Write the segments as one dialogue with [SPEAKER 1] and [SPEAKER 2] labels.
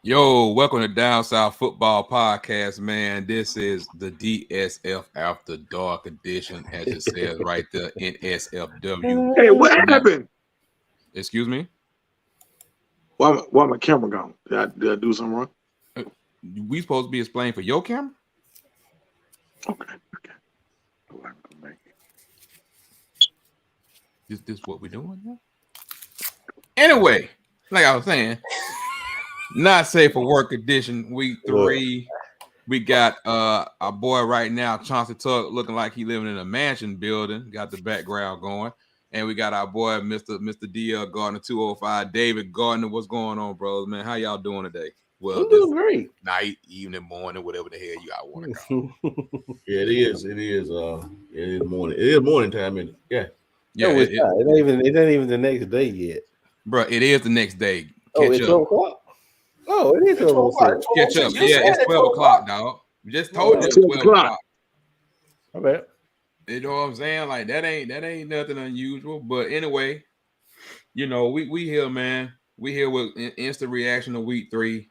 [SPEAKER 1] Yo, welcome to Down South Football Podcast, man. This is the DSF After Dark edition, as it says right there, NSFW.
[SPEAKER 2] Hey, what happened?
[SPEAKER 1] Excuse me?
[SPEAKER 2] Why my camera gone? Did I do something wrong?
[SPEAKER 1] We supposed to be explaining for your camera?
[SPEAKER 2] Okay.
[SPEAKER 1] This what we doing now? Anyway, like I was saying, not safe for work edition, week 3. We got our boy right now, Chauncey Tuck, looking like he living in a mansion building. Got the background going. And we got our boy, Mr. DL Gardner 205, David Gardner. What's going on, bros? Man, how y'all doing today?
[SPEAKER 3] Well, this great.
[SPEAKER 1] Night, evening, morning, whatever the hell you all want to call it.
[SPEAKER 3] Yeah, it is. It is morning. It is morning time, isn't it? Yeah.
[SPEAKER 4] Yeah, no, it ain't even the next day yet.
[SPEAKER 1] Bro, it is the next day.
[SPEAKER 4] Catch up. 12 o'clock? Oh, it is 12 o'clock.
[SPEAKER 1] Catch up. Yeah, it's 12 o'clock, dog. We just told you it's 12 o'clock.
[SPEAKER 4] I bet.
[SPEAKER 1] You know what I'm saying? Like that ain't nothing unusual. But anyway, you know, we here, man. We here with instant reaction to week 3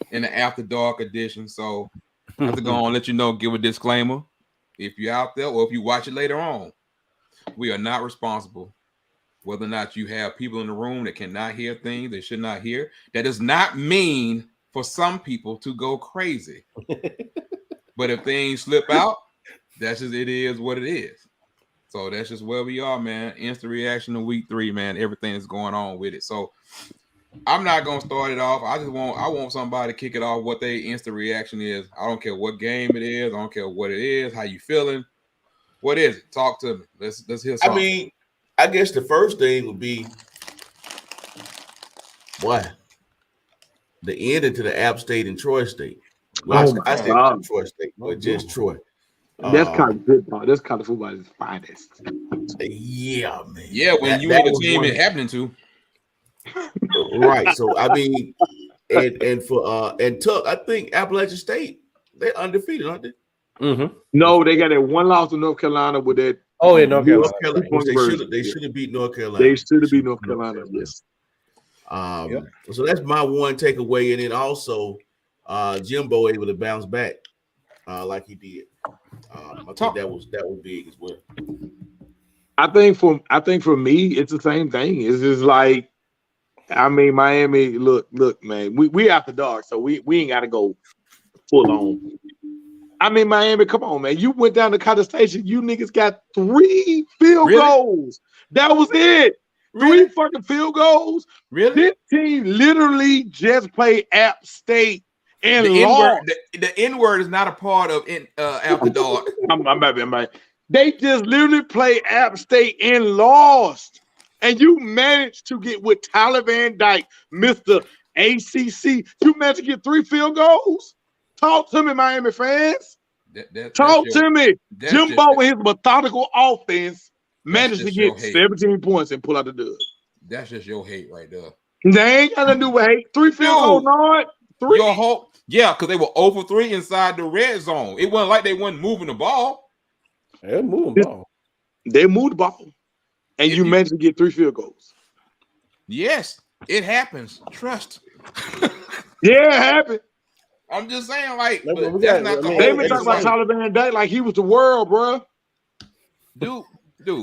[SPEAKER 1] in the After Dark edition. So I have to go on and let you know, give a disclaimer. If you're out there or if you watch it later on, we are not responsible whether or not you have people in the room that cannot hear things they should not hear. That does not mean for some people to go crazy. But if things slip out, that's just it is what it is. So that's just where we are, man. Instant reaction to week 3, man. Everything that's going on with it. So I'm not gonna start it off. I want somebody to kick it off what their instant reaction is. I don't care what game it is, I don't care what it is, how you feeling. What is it? Talk to me. Let's hear something.
[SPEAKER 3] I mean, I guess the first thing would be the ending to the App State and Troy State. I said Troy State, but just Troy.
[SPEAKER 2] That's kind of good. That's kind of football is finest.
[SPEAKER 3] Yeah, man.
[SPEAKER 1] Yeah, when you in the team it's happening to.
[SPEAKER 3] Right. So I mean, and Tuck, I think Appalachian State, they're undefeated, aren't they?
[SPEAKER 4] Mm-hmm.
[SPEAKER 2] No, they got that one loss to North Carolina with that.
[SPEAKER 4] Oh, yeah, North Carolina.
[SPEAKER 3] They should have beat North Carolina.
[SPEAKER 2] They should have beat North Carolina. Yes.
[SPEAKER 3] So that's my one takeaway, and then also Jimbo able to bounce back like he did. I think that was big as well.
[SPEAKER 2] I think for me, it's the same thing. It's just like, I mean, Miami. Look, man. We after dark, so we ain't got to go full on. I mean, Miami, come on, man. You went down to College Station. You niggas got 3 field goals. That was it. Really? 3 fucking field goals.
[SPEAKER 1] Really?
[SPEAKER 2] This team literally just played App State and lost.
[SPEAKER 1] The N-word is not a part of After Dark.
[SPEAKER 2] I'm They just literally played App State and lost. And you managed to get with Tyler Van Dyke, Mr. ACC. You managed to get 3 field goals. Talk to me, Miami fans. Talk to me. Jimbo with his methodical offense managed to get 17 points and pull out the dub.
[SPEAKER 1] That's just your hate right there.
[SPEAKER 2] They ain't got nothing to do with hate. 3 field goals, not 3.
[SPEAKER 1] Your whole, because they were 0 for 3 inside the red zone. It wasn't like they wasn't moving the ball.
[SPEAKER 4] They moved the ball.
[SPEAKER 2] They moved the ball. And you managed to get 3 field goals.
[SPEAKER 1] Yes, it happens. Trust.
[SPEAKER 2] Yeah, it happened.
[SPEAKER 1] I'm just saying, like,
[SPEAKER 2] they been talking about Tyler Van Dyke like he was the world, bro.
[SPEAKER 1] Dude.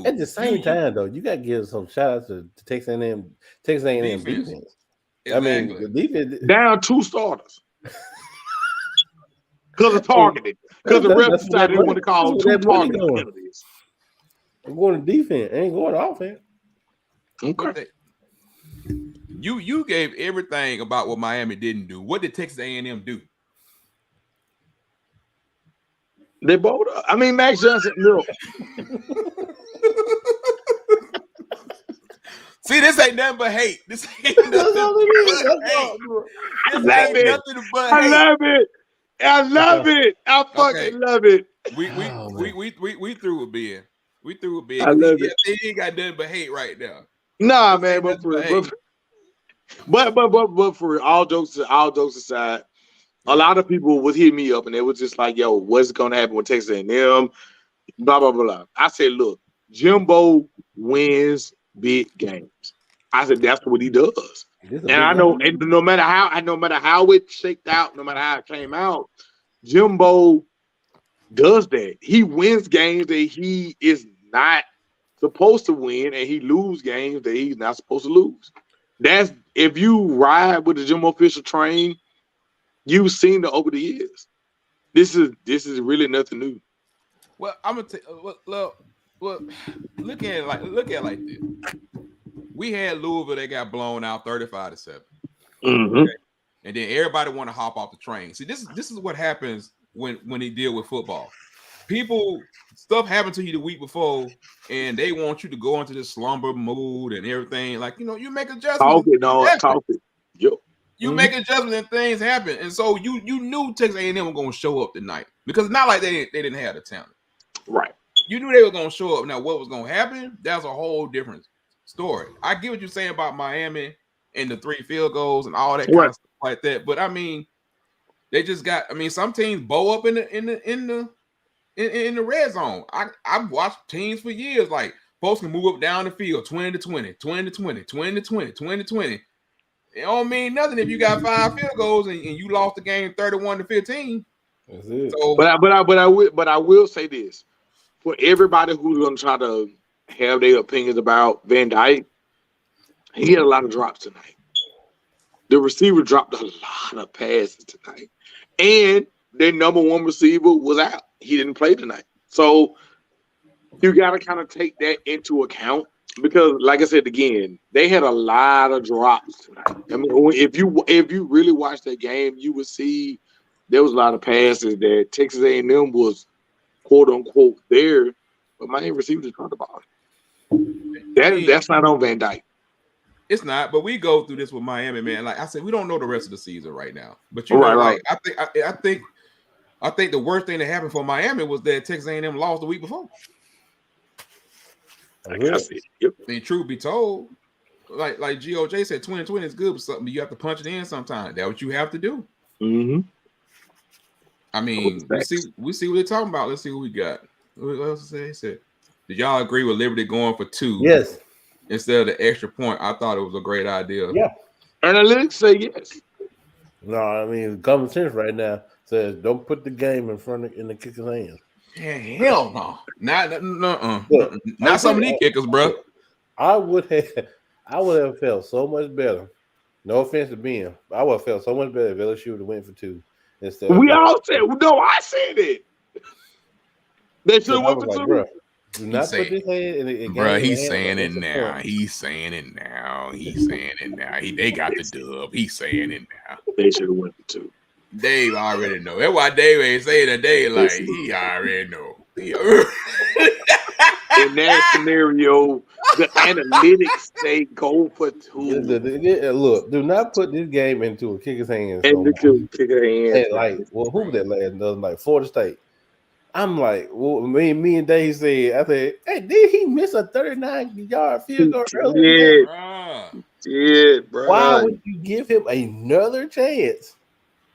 [SPEAKER 4] At the same time, though, you got to give some shout outs to Texas A&M defense.
[SPEAKER 1] Exactly.
[SPEAKER 4] I mean, the defense
[SPEAKER 2] down 2 starters because of targeting. Because the refs decided they want to call 2 targeting penalties.
[SPEAKER 4] I'm going to defense. Ain't going to offense.
[SPEAKER 2] Okay.
[SPEAKER 1] You gave everything about what Miami didn't do. What did Texas A&M do?
[SPEAKER 2] They both. I mean, Max Johnson. No.
[SPEAKER 1] See, this ain't nothing but hate. This ain't nothing but hate.
[SPEAKER 2] I love it. I fucking love it.
[SPEAKER 1] We threw a bid. We threw a bid.
[SPEAKER 2] I love it.
[SPEAKER 1] He ain't got nothing but hate right now.
[SPEAKER 2] Nah, man, but for all jokes aside, a lot of people would hit me up and they was just like, "Yo, what's gonna happen with Texas A&M?" Blah blah blah. I said, "Look, Jimbo wins big games." I said, "That's what he does.
[SPEAKER 4] This a
[SPEAKER 2] And I
[SPEAKER 4] big
[SPEAKER 2] know,
[SPEAKER 4] game.
[SPEAKER 2] and no matter how it shaked out, no matter how it came out, Jimbo does that. He wins games that he is not supposed to win, and he loses games that he's not supposed to lose. That's if you ride with the Jimbo Fisher train, you've seen it over the years. This is really nothing new.
[SPEAKER 1] Well, I'm gonna look at it like this. We had Louisville, they got blown out 35-7.
[SPEAKER 2] Mm-hmm.
[SPEAKER 1] Okay? And then everybody want to hop off the train. See, this is what happens when they deal with football. People, stuff happened to you the week before, and they want you to go into this slumber mood and everything. Like, you make adjustments.
[SPEAKER 2] Talk it. Yo.
[SPEAKER 1] You make adjustments and things happen. And so you knew Texas A&M were going to show up tonight. Because it's not like they didn't have the talent.
[SPEAKER 2] Right.
[SPEAKER 1] You knew they were going to show up. Now, what was going to happen? That's a whole different story. I get what you're saying about Miami and the 3 field goals and all that kind of stuff like that. But I mean, they just got. I mean, some teams bow up in the red zone. I've watched teams for years. Like folks can move up down the field 20-20, 20-20, 20-20, 20-20. It don't mean nothing if you got 5 field goals and you lost the game 31-15.
[SPEAKER 4] That's it.
[SPEAKER 2] So, but I will say this for everybody who's going to try to have their opinions about Van Dyke, he had a lot of drops tonight. The receiver dropped a lot of passes tonight, and their number 1 receiver was out. He didn't play tonight, so you got to kind of take that into account because, like I said again, they had a lot of drops tonight. I mean, if you really watch that game, you would see there was a lot of passes that Texas A&M was quote unquote there, but my receiver just dropped the ball. That's not on Van Dyke.
[SPEAKER 1] It's not, but we go through this with Miami, man. Like I said, we don't know the rest of the season right now. But right. I think the worst thing that happened for Miami was that Texas A&M lost the week before.
[SPEAKER 2] I see. Yep.
[SPEAKER 1] I mean, truth be told, like GOJ said, 2020 is good, but something you have to punch it in sometimes. That's what you have to do.
[SPEAKER 2] Mm-hmm.
[SPEAKER 1] I mean, we see what they're talking about. Let's see what we got. What else did he say? Did y'all agree with Liberty going for 2?
[SPEAKER 4] Yes.
[SPEAKER 1] Instead of the extra point? I thought it was a great idea.
[SPEAKER 4] Yeah.
[SPEAKER 2] Analytics say yes.
[SPEAKER 4] No, I mean common sense right now says don't put the game in the kicker's hands.
[SPEAKER 1] Yeah, hell no. Not some of these kickers, bro.
[SPEAKER 4] I would have felt so much better. No offense to Ben, but I would have felt so much better if LSU would have went for 2 instead.
[SPEAKER 2] We all said no. I said it. They should have went for 2.
[SPEAKER 4] Bro, do not put this hand in the
[SPEAKER 1] bro, he's saying it now. He's saying it now. They got the dub. He's saying it now.
[SPEAKER 2] They should have went for 2.
[SPEAKER 1] Dave already know. That's why Dave ain't saying that. Dave like he already know.
[SPEAKER 2] In that scenario, the analytics say go for 2.
[SPEAKER 4] Look, do not put this game into a kicker's hands.
[SPEAKER 2] And the kicker hands.
[SPEAKER 4] Who was that last? Like Florida State. I'm like, well, me and Dave said, hey, did he miss a 39-yard field goal earlier?
[SPEAKER 2] Yeah, bro.
[SPEAKER 4] Why would you give him another chance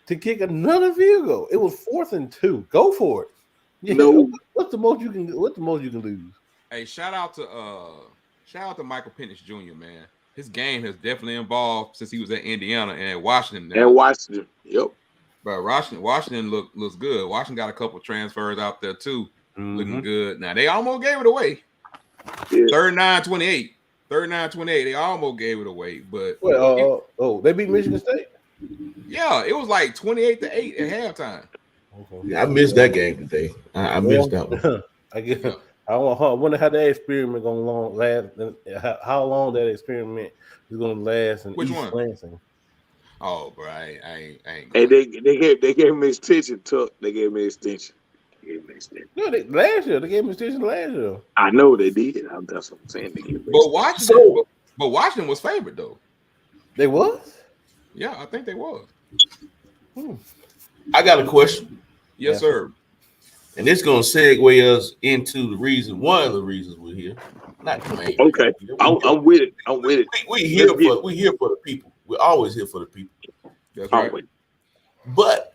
[SPEAKER 4] to kick another field goal? It was 4th and 2. Go for it.
[SPEAKER 2] No.
[SPEAKER 4] What's the most you can lose?
[SPEAKER 1] Hey, shout out to Michael Penix Jr., man. His game has definitely evolved since he was at Indiana and at Washington.
[SPEAKER 2] Yep.
[SPEAKER 1] But Washington looks good. Washington got a couple transfers out there too, looking good. Now they almost gave it away. Yeah. 39-28. They almost gave it away. But
[SPEAKER 4] they beat Michigan State.
[SPEAKER 1] Yeah, it was like 28-8 at halftime.
[SPEAKER 3] Okay. Yeah, I missed that game today. I missed that one.
[SPEAKER 4] I wonder how that experiment gonna last. How long that experiment is gonna last? In
[SPEAKER 1] Which
[SPEAKER 4] East
[SPEAKER 1] one?
[SPEAKER 4] Lansing.
[SPEAKER 1] Oh, bro, I ain't.
[SPEAKER 2] Hey, they gave him an extension. They gave him an extension.
[SPEAKER 4] No, last year they gave him an extension last year.
[SPEAKER 2] I know they did. That's what I'm saying.
[SPEAKER 1] But Washington was favored though.
[SPEAKER 4] They was?
[SPEAKER 1] Yeah, I think they was.
[SPEAKER 3] I got a question.
[SPEAKER 1] Yes, sir.
[SPEAKER 3] And it's gonna segue us into one of the reasons we're here. Not the main.
[SPEAKER 2] Okay, I'm with it.
[SPEAKER 3] We here for the people. We're always here for the people.
[SPEAKER 1] That's right.
[SPEAKER 3] But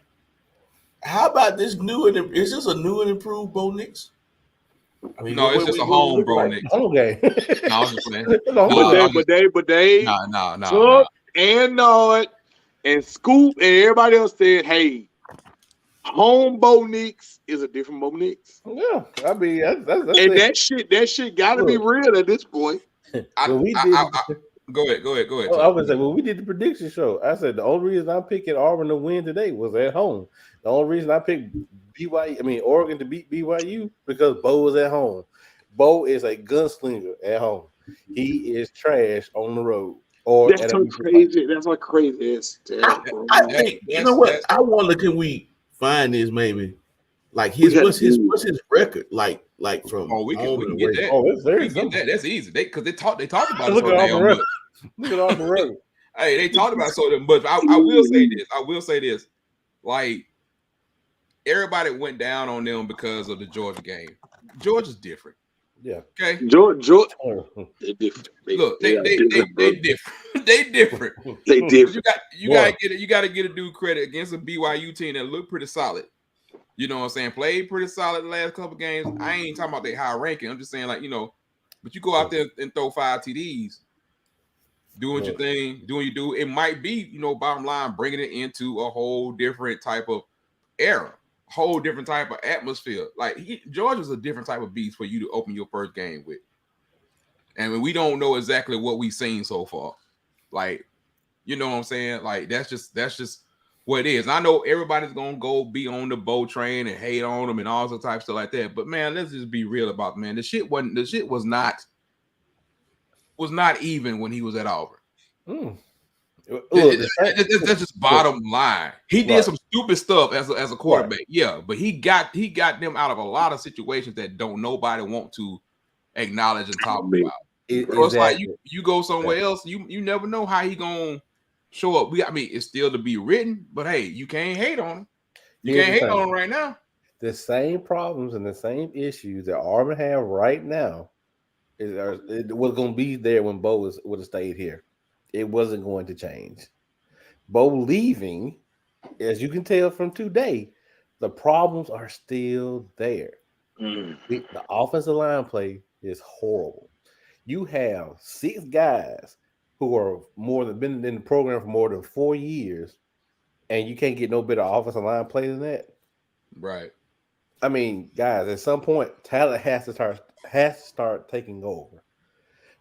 [SPEAKER 3] how about this is this a new and improved Bo Nix?
[SPEAKER 1] I mean, no, it's just a home, bro. Nix.
[SPEAKER 4] Okay.
[SPEAKER 1] No, I was just saying.
[SPEAKER 2] But they.
[SPEAKER 1] No.
[SPEAKER 2] and Nod and Scoop and everybody else said, hey, home Bo Nix is a different Bo Nix.
[SPEAKER 4] Yeah, I mean that's
[SPEAKER 2] And
[SPEAKER 4] it.
[SPEAKER 2] that shit gotta be real at this point.
[SPEAKER 4] When we did,
[SPEAKER 1] go ahead.
[SPEAKER 4] I was saying when we did the prediction show, I said the only reason I'm picking Auburn to win today was at home. The only reason I picked Oregon to beat BYU because Bo was at home. Bo is a gunslinger at home. He is trash on the road. Or
[SPEAKER 2] that's so crazy. That's what crazy is.
[SPEAKER 3] I think you know what? I wonder, can we find this maybe? Like what's his record? Like from
[SPEAKER 1] we can
[SPEAKER 3] and
[SPEAKER 1] get
[SPEAKER 3] away.
[SPEAKER 1] that.
[SPEAKER 4] Oh, it's very
[SPEAKER 1] simple. That's easy. They talked about it
[SPEAKER 4] Look
[SPEAKER 1] so
[SPEAKER 4] at
[SPEAKER 1] damn much.
[SPEAKER 4] Look at Auburn Road.
[SPEAKER 1] Hey, they talked about it so damn much. I will say this. Like everybody went down on them because of the Georgia game. Georgia's different.
[SPEAKER 4] Yeah.
[SPEAKER 2] Okay. Georgia.
[SPEAKER 1] They're different. Look, they different. They different.
[SPEAKER 2] They different.
[SPEAKER 1] You gotta get a dude credit against a BYU team that looked pretty solid. You know what I'm saying? Played pretty solid the last couple games. I ain't talking about their high ranking. I'm just saying, like, but you go out there and throw 5 TDs, doing your thing, doing you do. It might be, bottom line, bringing it into a whole different type of era, whole different type of atmosphere. Like Georgia's a different type of beast for you to open your first game with. And we don't know exactly what we've seen so far. Like, you know what I'm saying? Like, that's just what it is. I know everybody's gonna go be on the boat train and hate on them and all sorts of type stuff like that. But man, let's just be real about it, man. The shit was not even when he was at Auburn. That's just bottom line. He did some stupid stuff as a quarterback, but he got them out of a lot of situations that don't nobody want to acknowledge and talk about. It's like you go somewhere else, you never know how he gonna show up. It's still to be written, but hey, you can't hate on him. You can't hate on him right now.
[SPEAKER 4] The same problems and the same issues that Auburn have right now it was going to be there when Bo would have stayed here. It wasn't going to change. Bo leaving, as you can tell from today, the problems are still there. The offensive line play is horrible. You have 6 guys who are been in the program for more than 4 years, and you can't get no better offensive line play than that.
[SPEAKER 1] Right.
[SPEAKER 4] I mean, guys, at some point, talent has to start taking over.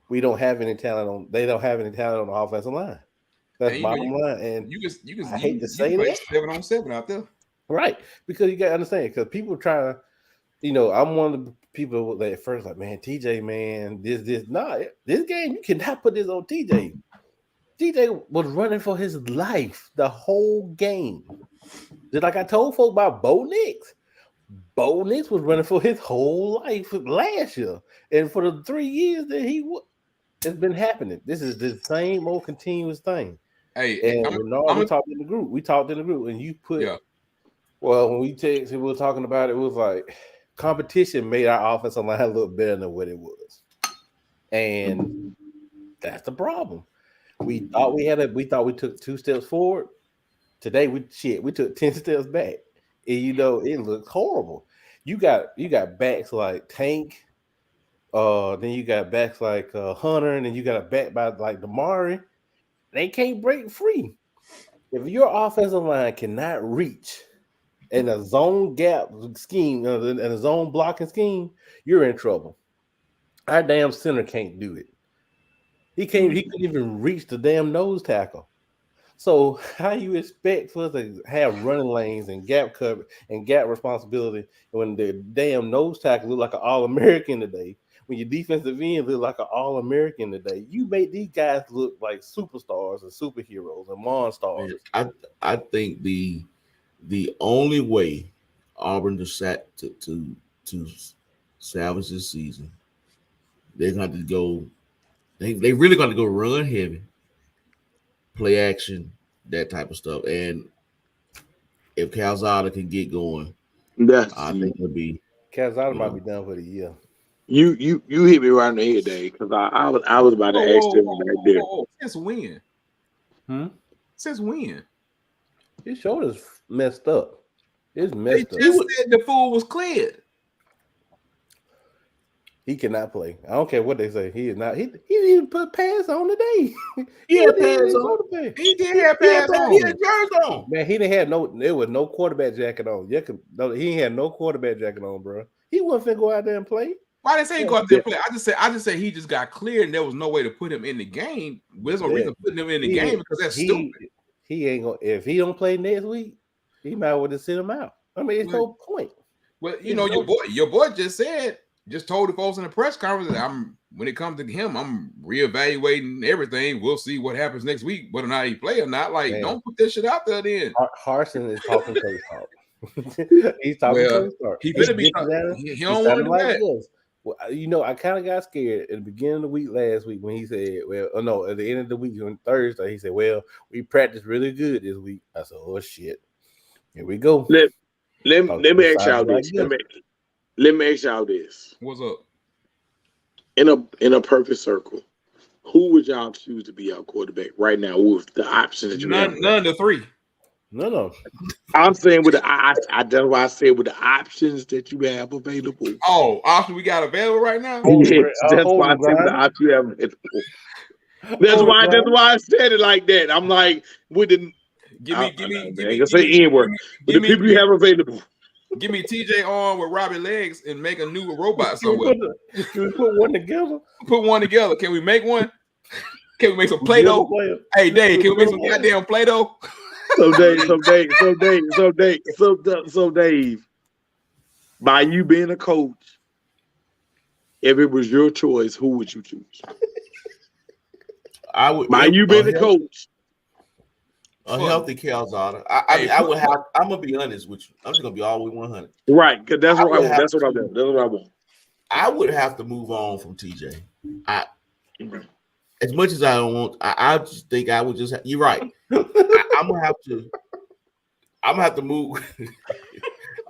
[SPEAKER 4] We don't have any talent they don't have any talent on the offensive line. That's bottom line. And I hate to say that.
[SPEAKER 1] 7-on-7 out there.
[SPEAKER 4] Right. Because you gotta understand, because people try to, I'm one of the people that at first like, man, TJ, man, this game, you cannot put this on TJ. TJ was running for his life the whole game. Just like I told folks about Bo Nix. Bo Nix was running for his whole life last year. And for the 3 years that it's been happening. This is the same old continuous thing.
[SPEAKER 1] Hey,
[SPEAKER 4] and we talked in the group, and you put well, when we were talking about it was like competition made our offensive line look better than what it was. And that's the problem. We thought we took 2 steps forward. Today we took 10 steps back. And it looks horrible. You got backs like Tank, then you got backs like Hunter, and then you got a back by like Damari. They can't break free. If your offensive line cannot reach in a zone gap scheme, in a zone blocking scheme, you're in trouble. Our damn center can't do it. He couldn't even reach the damn nose tackle. So how you expect for us to have running lanes and gap cover and gap responsibility when the damn nose tackle look like an All-American today, when your defensive end look like an All-American today? You make these guys look like superstars and superheroes and monsters.
[SPEAKER 3] I think the only way Auburn to salvage this season, they're going to go. They really got to go run heavy, play action, that type of stuff. And if Calzada can get going, I think it'll be.
[SPEAKER 4] Calzada might be done for the year.
[SPEAKER 2] You hit me right in the head, Dave, because I was about to ask them right there.
[SPEAKER 1] Since when? Since when?
[SPEAKER 4] His shoulder's messed up. It's messed up.
[SPEAKER 1] They just said the fool was cleared.
[SPEAKER 4] He cannot play. I don't care what they say. He is not. He didn't even put pads on today.
[SPEAKER 3] He had pads on. He did have pads on. He had jersey on.
[SPEAKER 4] Man, he didn't have no. There was no quarterback jacket on. He ain't had no quarterback jacket on, bro. He wasn't finna go out there and play.
[SPEAKER 1] Why didn't say he go out there and play? I just said he just got cleared and there was no way to put him in the game. There's no reason putting him in the game because that's stupid.
[SPEAKER 4] He ain't gonna. If he don't play next week, he might want to sit him out. I mean, it's no point.
[SPEAKER 1] Well, you know, your boy just told the folks in the press conference that when it comes to him, I'm reevaluating everything. We'll see what happens next week, whether or not he play or not. Like, don't put this shit out there then.
[SPEAKER 4] Harsin is talking coach talk. He's talking coach talk.
[SPEAKER 1] He better be. He don't want to do that.
[SPEAKER 4] Well, you know, I kind of got scared at the beginning of the week last week when he said, at the end of the week on Thursday, he said, well, we practiced really good this week. I said, oh, shit. Here we go.
[SPEAKER 2] Let me ask y'all this. Let me ask y'all this.
[SPEAKER 1] What's up?
[SPEAKER 2] In a perfect circle, who would y'all choose to be our quarterback right now with the options that you have?
[SPEAKER 1] None of the three.
[SPEAKER 4] No.
[SPEAKER 2] I'm saying with that's why I said with the options that you have available.
[SPEAKER 1] Oh, option we got available right now?
[SPEAKER 2] Yes, that's why I said the option you have available. That's why I said it like that. I'm like, with the
[SPEAKER 1] give me
[SPEAKER 2] say N-word. With the people you have available.
[SPEAKER 1] Give me TJ on with Robbie legs and make a new robot somewhere.
[SPEAKER 4] Can we put one together?
[SPEAKER 1] Put one together. Can we make one? Can we make some Play-Doh? Hey, Dave, can we make some goddamn Play-Doh?
[SPEAKER 2] So Dave, by you being a coach, if it was your choice, who would you choose?
[SPEAKER 3] I would.
[SPEAKER 2] By you being a coach,
[SPEAKER 3] a healthy Calzada. I would have. I'm gonna be honest with you. I'm just gonna be all the way 100.
[SPEAKER 2] Right? Because that's what I want. That's what I want. That's what I want.
[SPEAKER 3] I would have to move on from TJ. As much as I don't want, I just think I would just. You're right. I'm gonna have to move.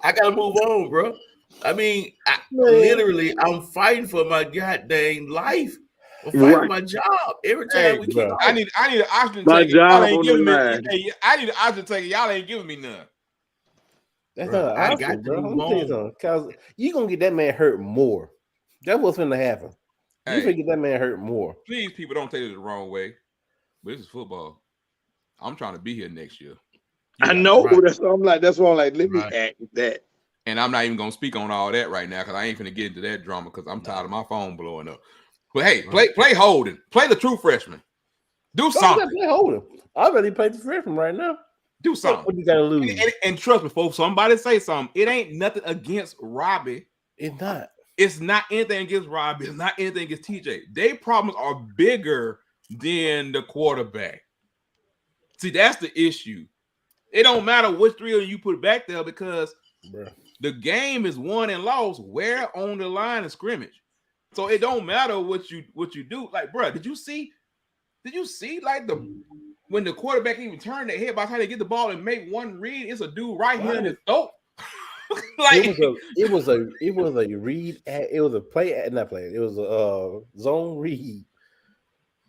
[SPEAKER 3] I gotta move on, bro. I mean, literally, I'm fighting for my goddamn life. I'm fighting for my job every time we keep.
[SPEAKER 1] I need an option.
[SPEAKER 2] My job
[SPEAKER 1] ain't
[SPEAKER 2] on
[SPEAKER 1] giving
[SPEAKER 2] the
[SPEAKER 1] me.
[SPEAKER 2] line.
[SPEAKER 1] Hey, I need an option taker. Y'all ain't giving me none.
[SPEAKER 4] That's
[SPEAKER 3] Bro,
[SPEAKER 4] not
[SPEAKER 3] I
[SPEAKER 4] an
[SPEAKER 3] got
[SPEAKER 4] option,
[SPEAKER 3] to
[SPEAKER 4] bro.
[SPEAKER 3] move on.
[SPEAKER 4] Because you're gonna get that man hurt more. That's what's gonna happen.
[SPEAKER 1] Hey,
[SPEAKER 4] You get that man hurt more.
[SPEAKER 1] Please, people, don't take it the wrong way. But this is football. I'm trying to be here next year.
[SPEAKER 2] I know. Right. That's what I'm like. That's why I'm like. Let me act with that.
[SPEAKER 1] And I'm not even gonna speak on all that right now because I ain't gonna get into that drama because I'm tired of my phone blowing up. But hey, play Holden. Play the true freshman. Do something.
[SPEAKER 4] Play Holden. I already played the freshman right now.
[SPEAKER 1] Do something.
[SPEAKER 4] What you gotta lose?
[SPEAKER 1] And trust me, folks, somebody say something. It ain't nothing against Robbie.
[SPEAKER 4] It's not.
[SPEAKER 1] It's not anything against Robbie. It's not anything against TJ. Their problems are bigger than the quarterback. See, that's the issue. It don't matter which three of you put back there because the game is won and lost where on the line of scrimmage. So it don't matter what you do. Like, bro, did you see like when the quarterback even turned their head by the time they get the ball and make one read, it's a dude right here in his throat. Like
[SPEAKER 4] it was a read. It was a play. Not play. It was a zone read.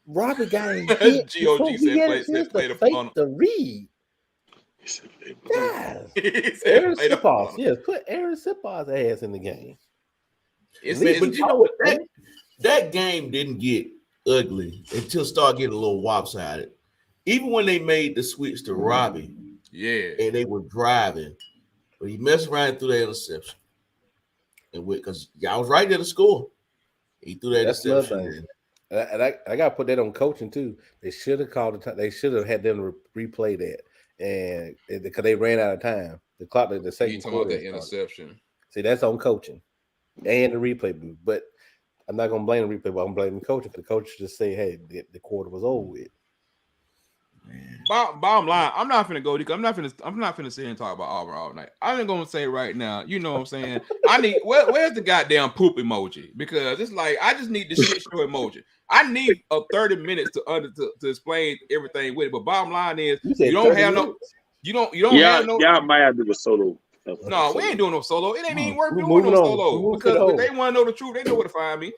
[SPEAKER 4] Robbie got his hit.
[SPEAKER 1] GOG said play
[SPEAKER 4] the read. Guys, Aaron Sipos. Yes, put Aaron Sipos' ass in the game.
[SPEAKER 3] But you know what? That game didn't get ugly until it started getting a little lopsided. Even when they made the switch to Robbie, and they were driving, but he messed around through that interception. And because y'all was right there to score, he threw that interception.
[SPEAKER 4] And I got to put that on coaching too. They should have called the time. They should have had them replay that, and because they ran out of time. The clock, the second quarter,
[SPEAKER 1] that interception.
[SPEAKER 4] See, that's on coaching and the replay booth. But I'm not gonna blame the replay, but I'm blaming the coach. The coach just say, "Hey, the quarter was over with."
[SPEAKER 1] Bottom line, I'm not finna go because I'm not finna sit here and talk about Auburn all night. I'm gonna say right now, you know what I'm saying? I need where's the goddamn poop emoji? Because it's like I just need the shit show emoji. I need 30 minutes to explain everything with it. But bottom line is you don't have no. Y'all
[SPEAKER 2] might have to do a solo.
[SPEAKER 1] No, we ain't doing no solo. It ain't even worth doing no solo because if they want to know the truth, they know where to find me.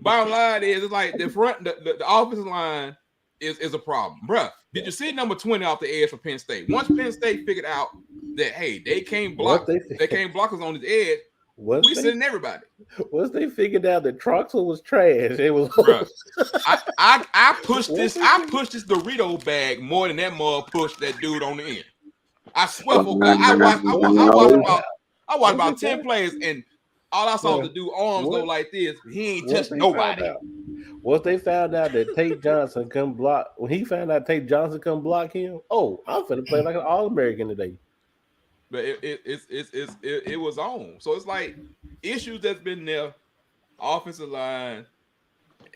[SPEAKER 1] Bottom line is it's like the front, the offensive line is a problem, bruh. Did you see number 20 off the edge for Penn State? Once Penn State figured out that hey, they can't block us on the edge. We sending everybody.
[SPEAKER 4] Once they figured out that Troxel was trash, it was.
[SPEAKER 1] Bruh, I pushed this Dorito bag more than that mug pushed that dude on the end. I swear for God, I watched about 10 plays, and all I saw was the dude arms go like this. He ain't touched nobody.
[SPEAKER 4] Once they found out that Tate Johnson come block, when he found out Tate Johnson come block him, oh, I'm finna play like an All-American today.
[SPEAKER 1] But it was on. So it's like issues that's been there, offensive line,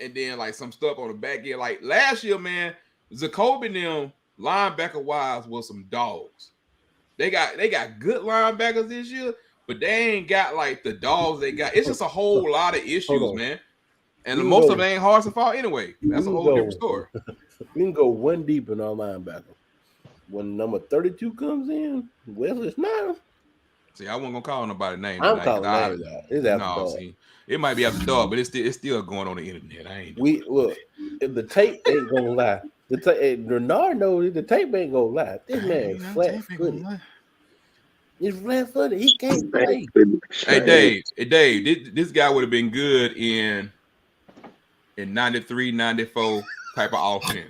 [SPEAKER 1] and then like some stuff on the back end. Like last year, man, Jacoby and them linebacker wise was some dogs. They got good linebackers this year, but they ain't got like the dogs they got. It's just a whole lot of issues, man. And most of it ain't hard to fall anyway. That's a whole different story.
[SPEAKER 4] We can go one deep in our linebacker. When number 32 comes in, Wesley Snyder.
[SPEAKER 1] See, I wasn't gonna call nobody name.
[SPEAKER 4] I'm calling names out. It's after dog.
[SPEAKER 1] See, it might be after dog, but it's still going on the internet. I ain't.
[SPEAKER 4] Look. If the tape ain't gonna lie, Renard knows the tape ain't gonna lie. This man is flat-footed. He's flat-footed. He can't play.
[SPEAKER 1] Hey Dave, this guy would have been good in 93, 94 type of offense.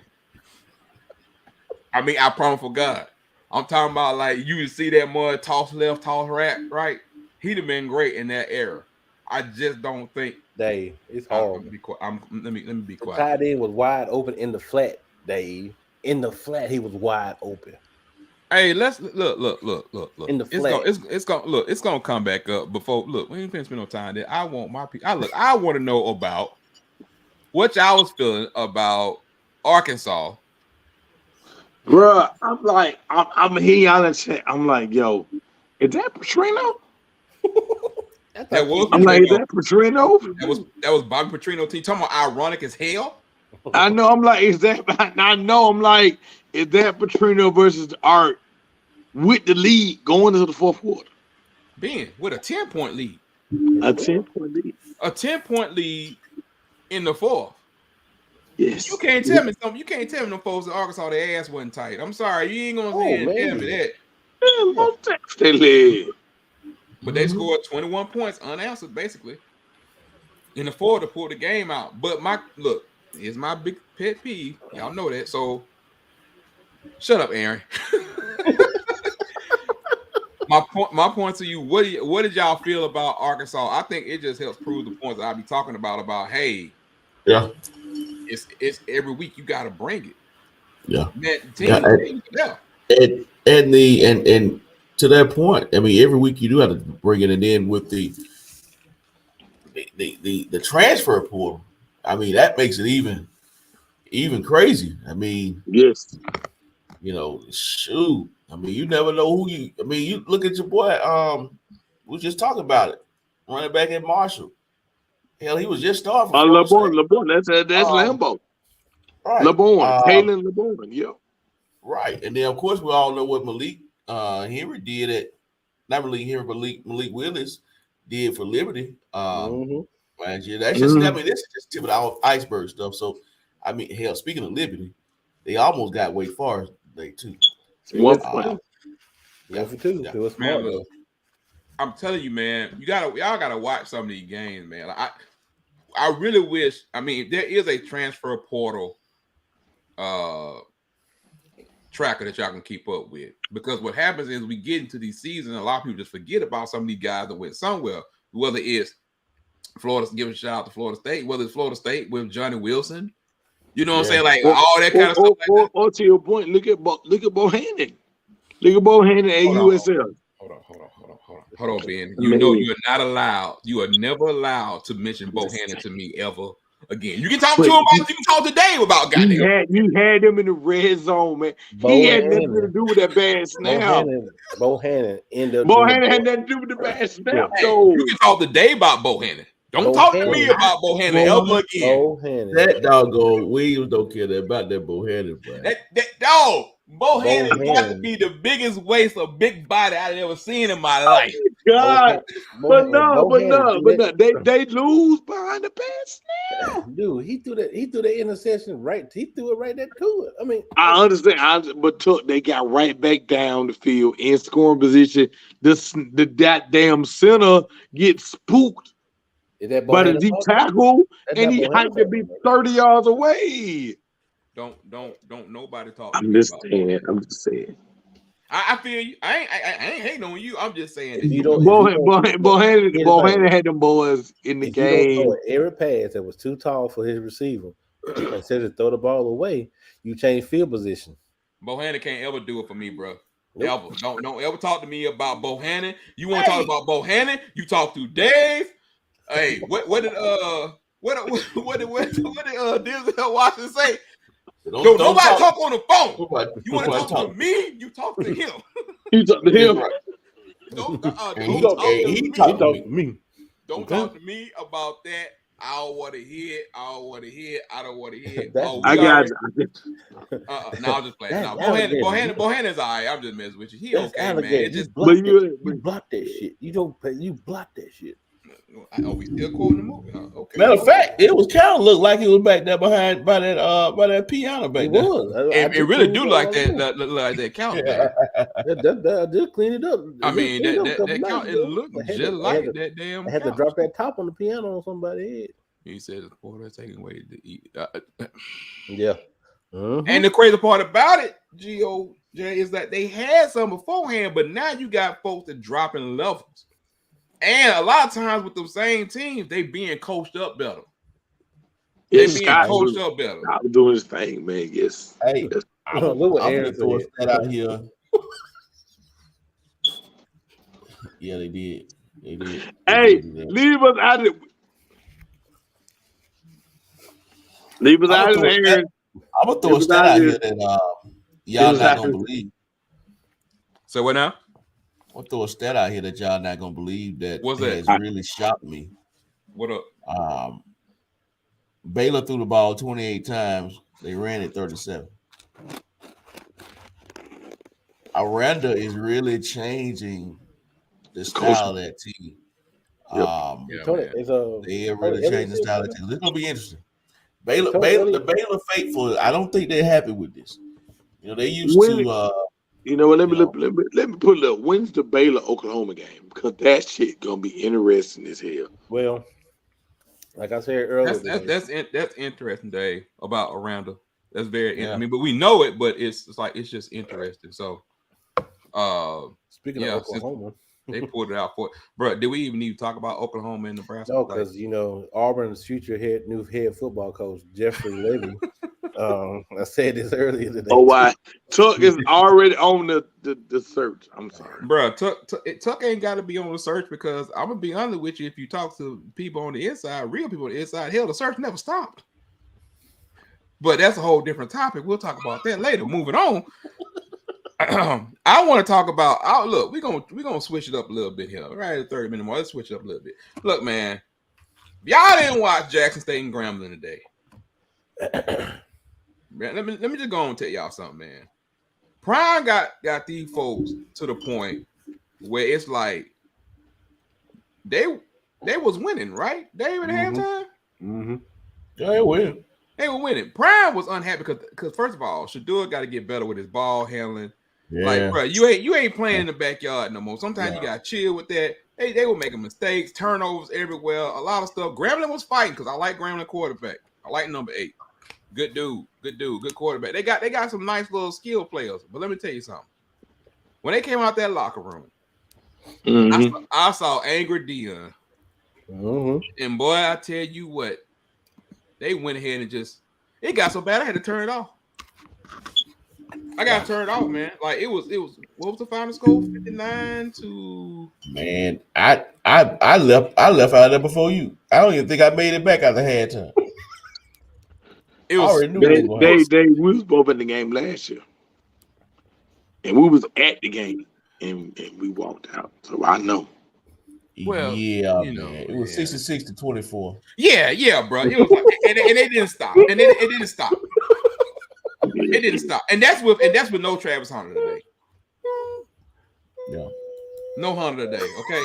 [SPEAKER 1] I mean, I promise for God. I'm talking about like you would see that mud toss left, toss right. He'd have been great in that era. I just don't think.
[SPEAKER 4] Dave, it's hard.
[SPEAKER 1] Let me be quiet.
[SPEAKER 4] The tight end was wide open in the flat, Dave. In the flat, he was wide open.
[SPEAKER 1] Hey, let's look.
[SPEAKER 4] In the flat,
[SPEAKER 1] it's gonna come back up before. Look, we ain't finna spend no time there. I want my people. I want to know about what y'all was feeling about Arkansas.
[SPEAKER 2] Bruh, I'm hearing y'all in chat. I'm like, yo, is that Petrino?
[SPEAKER 1] That was.
[SPEAKER 2] I'm like, is that Petrino?
[SPEAKER 1] That was Bobby Petrino team. Talking about ironic as hell.
[SPEAKER 2] I know. I'm like, is that? I know. I'm like, is that Petrino versus the Art with the lead going into the fourth quarter?
[SPEAKER 1] Ben with a 10-point lead.
[SPEAKER 2] A 10-point lead.
[SPEAKER 1] A 10-point lead in the fourth.
[SPEAKER 2] Yes.
[SPEAKER 1] You can't tell me something. You can't tell me them folks in Arkansas their ass wasn't tight. I'm sorry, you ain't gonna say tell me that.
[SPEAKER 2] Man, most they led.
[SPEAKER 1] But they scored 21 points unanswered, basically. In the fourth to pull the game out. But here's my big pet peeve. Y'all know that. So shut up, Aaron. My point to you, what did y'all feel about Arkansas? I think it just helps prove the points that I'll be talking about hey,
[SPEAKER 3] yeah.
[SPEAKER 1] It's every week you gotta bring it.
[SPEAKER 3] Yeah.
[SPEAKER 1] And
[SPEAKER 3] to that point, I mean, every week you do have to bring it, and then with the transfer portal, I mean, that makes it even crazy. I mean,
[SPEAKER 2] yes,
[SPEAKER 3] shoot. I mean, you never know who you. I mean, you look at your boy. We was just talking about it. Running back at Marshall. Hell, he was just starting.
[SPEAKER 2] LeBron. That's Lambo.
[SPEAKER 3] Right.
[SPEAKER 2] LeBron, Kalen LeBron. Yeah.
[SPEAKER 3] Right, and then of course we all know what Malik Henry did at not Malik Henry, but Malik Willis did for Liberty. Last year. That's just I mean, this is just tip of the iceberg stuff. So I mean, hell, speaking of Liberty, they almost got Wake Forest today too.
[SPEAKER 2] One
[SPEAKER 4] for two. It was smart though.
[SPEAKER 1] I'm telling you, man, y'all gotta watch some of these games, man. Like, I really wish. I mean, there is a transfer portal tracker that y'all can keep up with, because what happens is we get into these seasons, a lot of people just forget about some of these guys that went somewhere. Whether it's Florida, give a shout out to Florida State. Whether it's Florida State with Johnny Wilson, you know what I'm saying, like all that kind of stuff.
[SPEAKER 2] Or to your point, look at Bohannon. Look at Bohannon at USL.
[SPEAKER 1] Hold on, Ben. You know you're not allowed. You are never allowed to mention Bohannon to me ever again. You can talk to him about. You can talk to Dave about. Goddamn.
[SPEAKER 2] You had him in the red zone, man. He had nothing to do with that bad snap.
[SPEAKER 4] Bohannon
[SPEAKER 2] had nothing to do with the bad snap.
[SPEAKER 1] Hey, you can talk to Dave about Bohannon. Don't talk to me about Bohannon ever again.
[SPEAKER 3] That doggone Williams don't care about that Bohannon, bro.
[SPEAKER 1] That dog. Bohannon got to be the biggest waste of big body I've ever seen in my life.
[SPEAKER 2] God, but they lose behind the pass now.
[SPEAKER 4] Dude, he threw that interception right. He threw it right there to it. I mean,
[SPEAKER 2] I understand, but they got right back down the field in scoring position. The goddamn center gets spooked by the deep tackle, and he had to be 30 yards away.
[SPEAKER 1] Don't nobody talk.
[SPEAKER 2] I'm just saying.
[SPEAKER 1] I feel you. I ain't hating on you. I'm just saying.
[SPEAKER 2] Bohannon had them boys in the game.
[SPEAKER 4] Every pass that was too tall for his receiver, instead of throw the ball away, you change field position.
[SPEAKER 1] Bohannon can't ever do it for me, bro. Nope. Ever. Don't ever talk to me about Bohannon. You want to talk about Bohannon? You talk to Dave. Hey, what did Denzel Washington say? Don't nobody talk on the phone. You want to talk to me? You talk to him.
[SPEAKER 2] You talk to him.
[SPEAKER 1] Don't talk to me. Don't talk to me about that. I don't want to hear it. I don't want to hear it.
[SPEAKER 2] I got you.
[SPEAKER 1] No, I'm just playing. No, Bohannon's all right. I'm just messing with you. He okay, man. It just
[SPEAKER 4] you block that shit. You block that shit.
[SPEAKER 1] Are we still quoting the movie? Okay.
[SPEAKER 3] Matter of fact, it was kind of looked like he was back there behind by that piano back there.
[SPEAKER 1] It really do like that. Like that count.
[SPEAKER 4] That just clean it up.
[SPEAKER 1] I mean, that count. It looked just like that damn.
[SPEAKER 4] I had to drop that top on the piano on somebody's head.
[SPEAKER 1] He said, "Boy, that's taking away to eat."
[SPEAKER 4] Yeah.
[SPEAKER 1] And the crazy part about it, GOJ, is that they had some beforehand, but now you got folks that dropping levels. And a lot of times with the same teams, they being coached up better.
[SPEAKER 2] Scott was doing his thing, man. Yes.
[SPEAKER 3] Hey, I'm gonna throw a stat out here. Yeah, they did.
[SPEAKER 2] Hey, leave us out of it. Leave us out of there.
[SPEAKER 3] I'm gonna throw a stat out here that y'all not gonna believe.
[SPEAKER 1] So what now?
[SPEAKER 3] I'll throw a stat out here that y'all not gonna believe that has really shocked me.
[SPEAKER 1] What up?
[SPEAKER 3] Baylor threw the ball 28 times. They ran it 37. Aranda is really changing the style of that team. They are really changing the style of that team. This is gonna be interesting. The Baylor faithful, I don't think they're happy with this. You know, they used to
[SPEAKER 2] you know what? Let me put a little. When's the Baylor Oklahoma game? Because that shit gonna be interesting as hell.
[SPEAKER 4] Well, like I said earlier,
[SPEAKER 1] that's interesting, Dave, about Aranda. That's very interesting. I mean, but we know it, but it's just interesting. So,
[SPEAKER 4] speaking of Oklahoma,
[SPEAKER 1] they pulled it out for it. Bro, did we even need to talk about Oklahoma and Nebraska?
[SPEAKER 4] No, because Auburn's future new head football coach Jeffrey Levy. I said this earlier today.
[SPEAKER 2] Oh, why? Tuck is already on the search. I'm sorry,
[SPEAKER 1] bro. Tuck ain't got to be on the search because I'm gonna be honest with you. If you talk to people on the inside, real people on the inside, hell, the search never stopped. But that's a whole different topic. We'll talk about that later. Moving on. I want to talk about. Look, we're gonna switch it up a little bit here. Right at 30 minutes more. Let's switch it up a little bit. Look, man. Y'all didn't watch Jackson State and Grambling today. Man, let me just go and tell y'all something, man. Prime got these folks to the point where it's like they was winning, right? They even halftime.
[SPEAKER 3] Mm-hmm. Yeah, they win.
[SPEAKER 1] They were winning. Prime was unhappy because first of all, Shador got to get better with his ball handling. Yeah. Like, bro, you ain't playing in the backyard no more. Sometimes you gotta chill with that. They were making mistakes, turnovers everywhere, a lot of stuff. Grambling was fighting because I like Grambling quarterback. I like number 8. Good dude, good quarterback. They got some nice little skill players. But let me tell you something. When they came out that locker room, I saw angry Dion. And boy, I tell you what, they went ahead and it got so bad I had to turn it off. I got to turn it off, man. Like it was what was the final score? 59 to.
[SPEAKER 3] Man, I left out of there before you. I don't even think I made it back after halftime.
[SPEAKER 2] It was we was both in the game last year, and we was at the game, and we walked out. So I know.
[SPEAKER 3] Well, yeah, man. It was 66-24.
[SPEAKER 1] Yeah, bro. It was like, and it didn't stop, and it didn't stop. It didn't stop, and that's with no Travis Hunter today.
[SPEAKER 3] Yeah.
[SPEAKER 1] No Hunter today. Okay,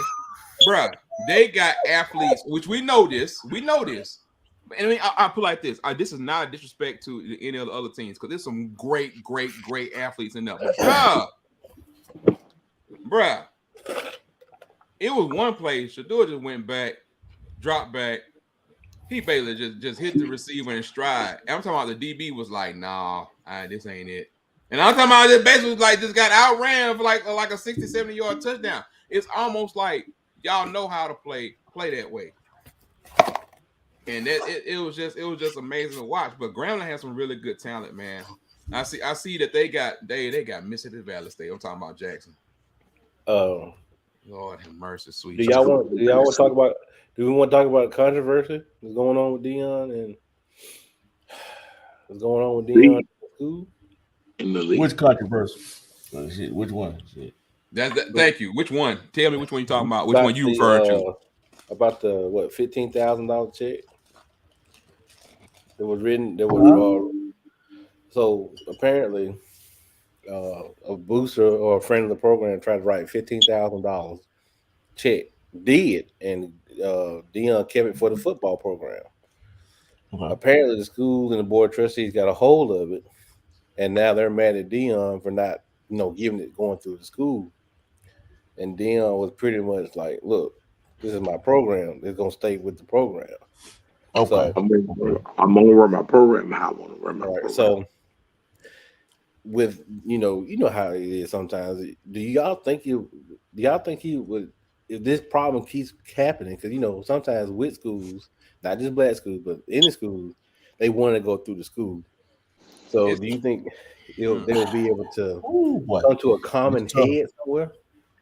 [SPEAKER 1] bruh. They got athletes, which we know this. We know this. And I mean, I put it like this. This is not a disrespect to any of the other teams because there's some great athletes in there. But bruh, it was one play. Shador just went back, dropped back. He basically just hit the receiver in stride. And I'm talking about the DB was like, nah, this ain't it. And I'm talking about this basically like just got outran for like a 60, 70 yard touchdown. It's almost like y'all know how to play that way. And it was just amazing to watch. But Grambling has some really good talent, man. I see that they got Mississippi Valley State. I'm talking about Jackson. Lord have mercy, sweet.
[SPEAKER 4] Do y'all want to talk about? Do we want to talk about controversy that's going on with Dion and what's going on with Dion in school?
[SPEAKER 3] In the league. Which controversy? Shit, which one? Shit.
[SPEAKER 1] Thank you. Which one? Tell me which one you talking about. Which one you referred to?
[SPEAKER 4] About the $15,000 check that was written. That was so apparently a booster or a friend of the program tried to write $15,000 check. Did and Dion kept it for the football program. Apparently, the school and the board of trustees got a hold of it, and now they're mad at Dion for not, giving it going through the school. And Dion was pretty much like, "Look, this is my program. It's gonna stay with the program."
[SPEAKER 3] Okay,
[SPEAKER 4] so,
[SPEAKER 2] I'm gonna run my program how I want to run my program.
[SPEAKER 4] So, with how it is sometimes. Do y'all think he would? If this problem keeps happening, because sometimes with schools, not just black schools, but any schools, they want to go through the school. So, do you think they will be able to come to a common head somewhere?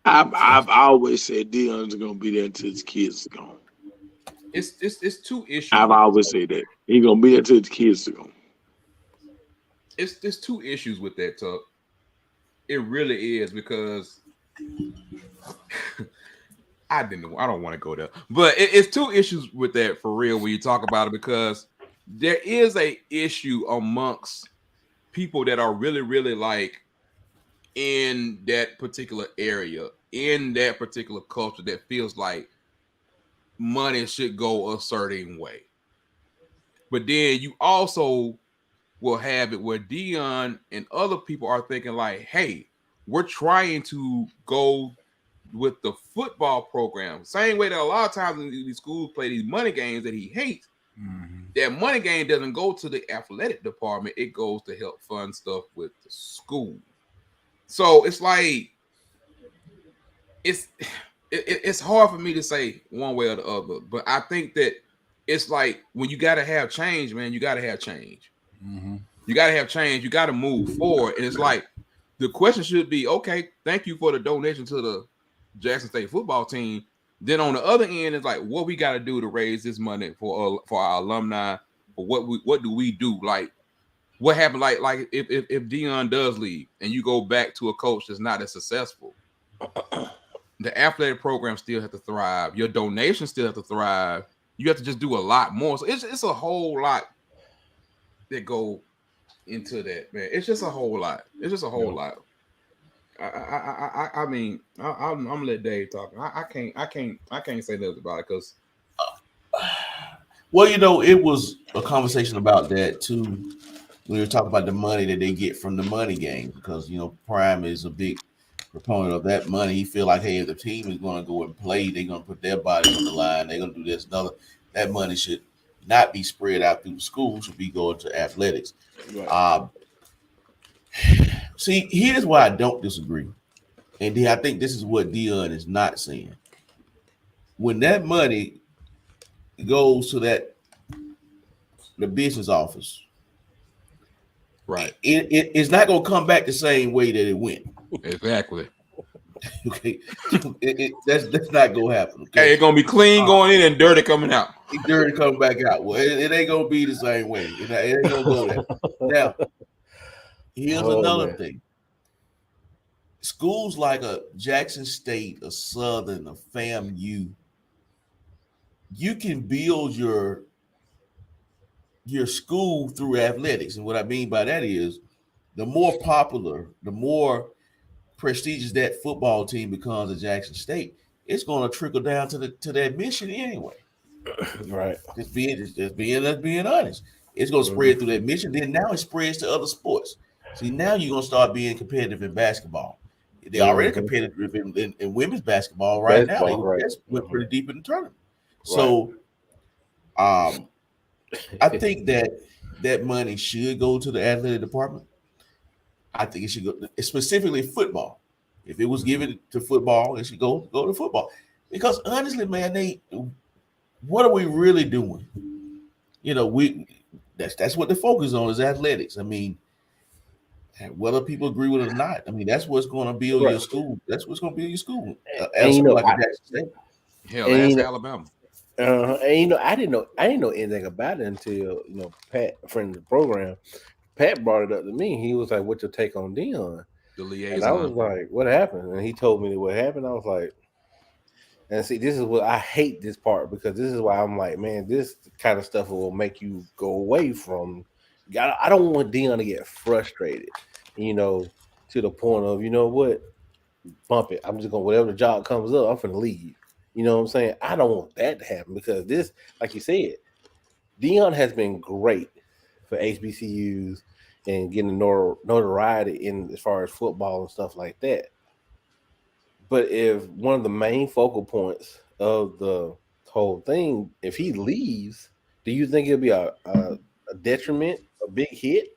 [SPEAKER 2] I've always said Dion's gonna be there until his kids are gone.
[SPEAKER 1] It's two issues.
[SPEAKER 2] I've always said that he's gonna be there until his kids are gone.
[SPEAKER 1] There's two issues with that, Tuck. It really is because. I don't want to go there, but it's two issues with that for real when you talk about it, because there is a issue amongst people that are really, really like in that particular area, in that particular culture, that feels like money should go a certain way. But then you also will have it where Dion and other people are thinking like, hey, we're trying to go with the football program, same way that a lot of times these schools play these money games that he hates. That money game doesn't go to the athletic department; it goes to help fund stuff with the school. So it's like it's hard for me to say one way or the other, but I think that it's like when you got to have change, man. You got to have change. You got to have change. You got to move forward, and it's like the question should be, okay, thank you for the donation to the Jackson State football team. Then on the other end, it's like what we got to do to raise this money for our alumni. For what do we do? Like what happened? Like if Dion does leave and you go back to a coach that's not as successful, the athletic program still have to thrive. Your donations still have to thrive. You have to just do a lot more. So it's a whole lot that go into that, man. It's just a whole lot. It's just a whole lot. I mean, I'm gonna let Dave talk. I can't say nothing about it because.
[SPEAKER 3] Well, it was a conversation about that too. When we were talking about the money that they get from the money game, because Prime is a big proponent of that money. He feel like, hey, if the team is going to go and play, they're going to put their body on the line. They're going to do this and other. That money should not be spread out through the school. Should be going to athletics. Right. See, here's why I don't disagree. And I think this is what Dion is not saying. When that money goes to the business office,
[SPEAKER 1] right,
[SPEAKER 3] it's not going to come back the same way that it went.
[SPEAKER 1] Exactly.
[SPEAKER 3] Okay, that's not going to happen. Okay?
[SPEAKER 1] Hey, it's going to be clean going in and dirty coming out.
[SPEAKER 3] Dirty coming back out. Well, it ain't going to be the same way. It ain't going to go there. Now, here's another thing. Schools like a Jackson State, a Southern, a FAMU, you can build your school through athletics. And what I mean by that is the more popular, the more prestigious that football team becomes at Jackson State, it's going to trickle down to the admission anyway.
[SPEAKER 4] Right.
[SPEAKER 3] Just being honest. It's going to spread through the admission. Then now it spreads to other sports. See, now you're going to start being competitive in basketball. They're already competitive in women's basketball right now. They just went pretty deep in the tournament. So, I think that money should go to the athletic department. I think it should go specifically football. If it was given to football, it should go to football. Because honestly, man, what are we really doing? You know, that's what the focus on is athletics. I mean, whether people agree with it or not, I mean, that's what's going to build your school. That's what's going to build your school.
[SPEAKER 4] And, you know,
[SPEAKER 3] like Jackson State.
[SPEAKER 1] Hell, ask Alabama.
[SPEAKER 4] And you know, I didn't know anything about it until Pat, a friend of the program, Pat brought it up to me. He was like, "What's your take on Dion?"
[SPEAKER 1] The liaison.
[SPEAKER 4] And I was like, "What happened?" And he told me what happened. I was like, and see, this is what I hate this part because this is why I'm like, man, this kind of stuff will make you go away from. I don't want Dion to get frustrated, to the point of, what, bump it. I'm just going to, whatever job comes up, I'm going to leave. You know what I'm saying? I don't want that to happen because this, like you said, Dion has been great for HBCUs and getting notoriety in as far as football and stuff like that. But if one of the main focal points of the whole thing, if he leaves, do you think it'll be a detriment, a big hit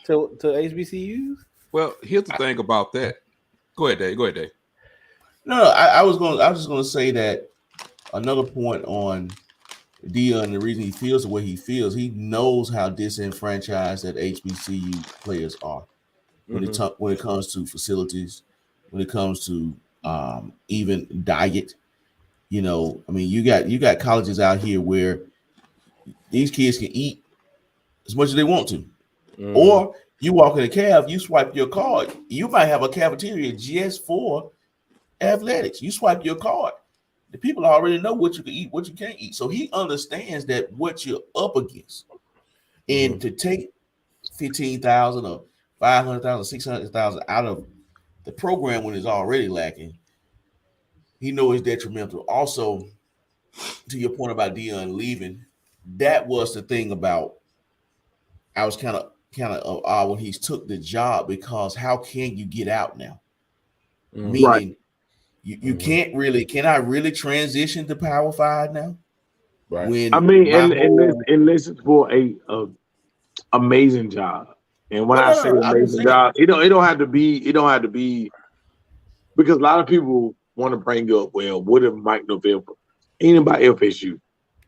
[SPEAKER 4] to HBCUs?
[SPEAKER 1] Well, here's the thing about that. Go ahead, Dave.
[SPEAKER 3] No, I was just going to say that another point on Dion, the reason he feels the way he feels, he knows how disenfranchised that HBCU players are when it comes to facilities, when it comes to even diet. I mean, you got colleges out here where these kids can eat as much as they want to, or you walk in a caf, you swipe your card, you might have a cafeteria just for athletics. You swipe your card, the people already know what you can eat, what you can't eat. So he understands that what you're up against, and to take 15,000 or 500,000, 600,000 out of the program when it's already lacking, he knows it's detrimental. Also, to your point about Dion leaving, that was the thing about. I was kind of when he took the job, because how can you get out now? Meaning, you can't really. Can I really transition to Power 5 now?
[SPEAKER 4] Right.
[SPEAKER 3] When
[SPEAKER 2] and listen for a amazing job. And when I say amazing job, it don't have to be because a lot of people want to bring up, well, what if Mike November? Ain't about FSU.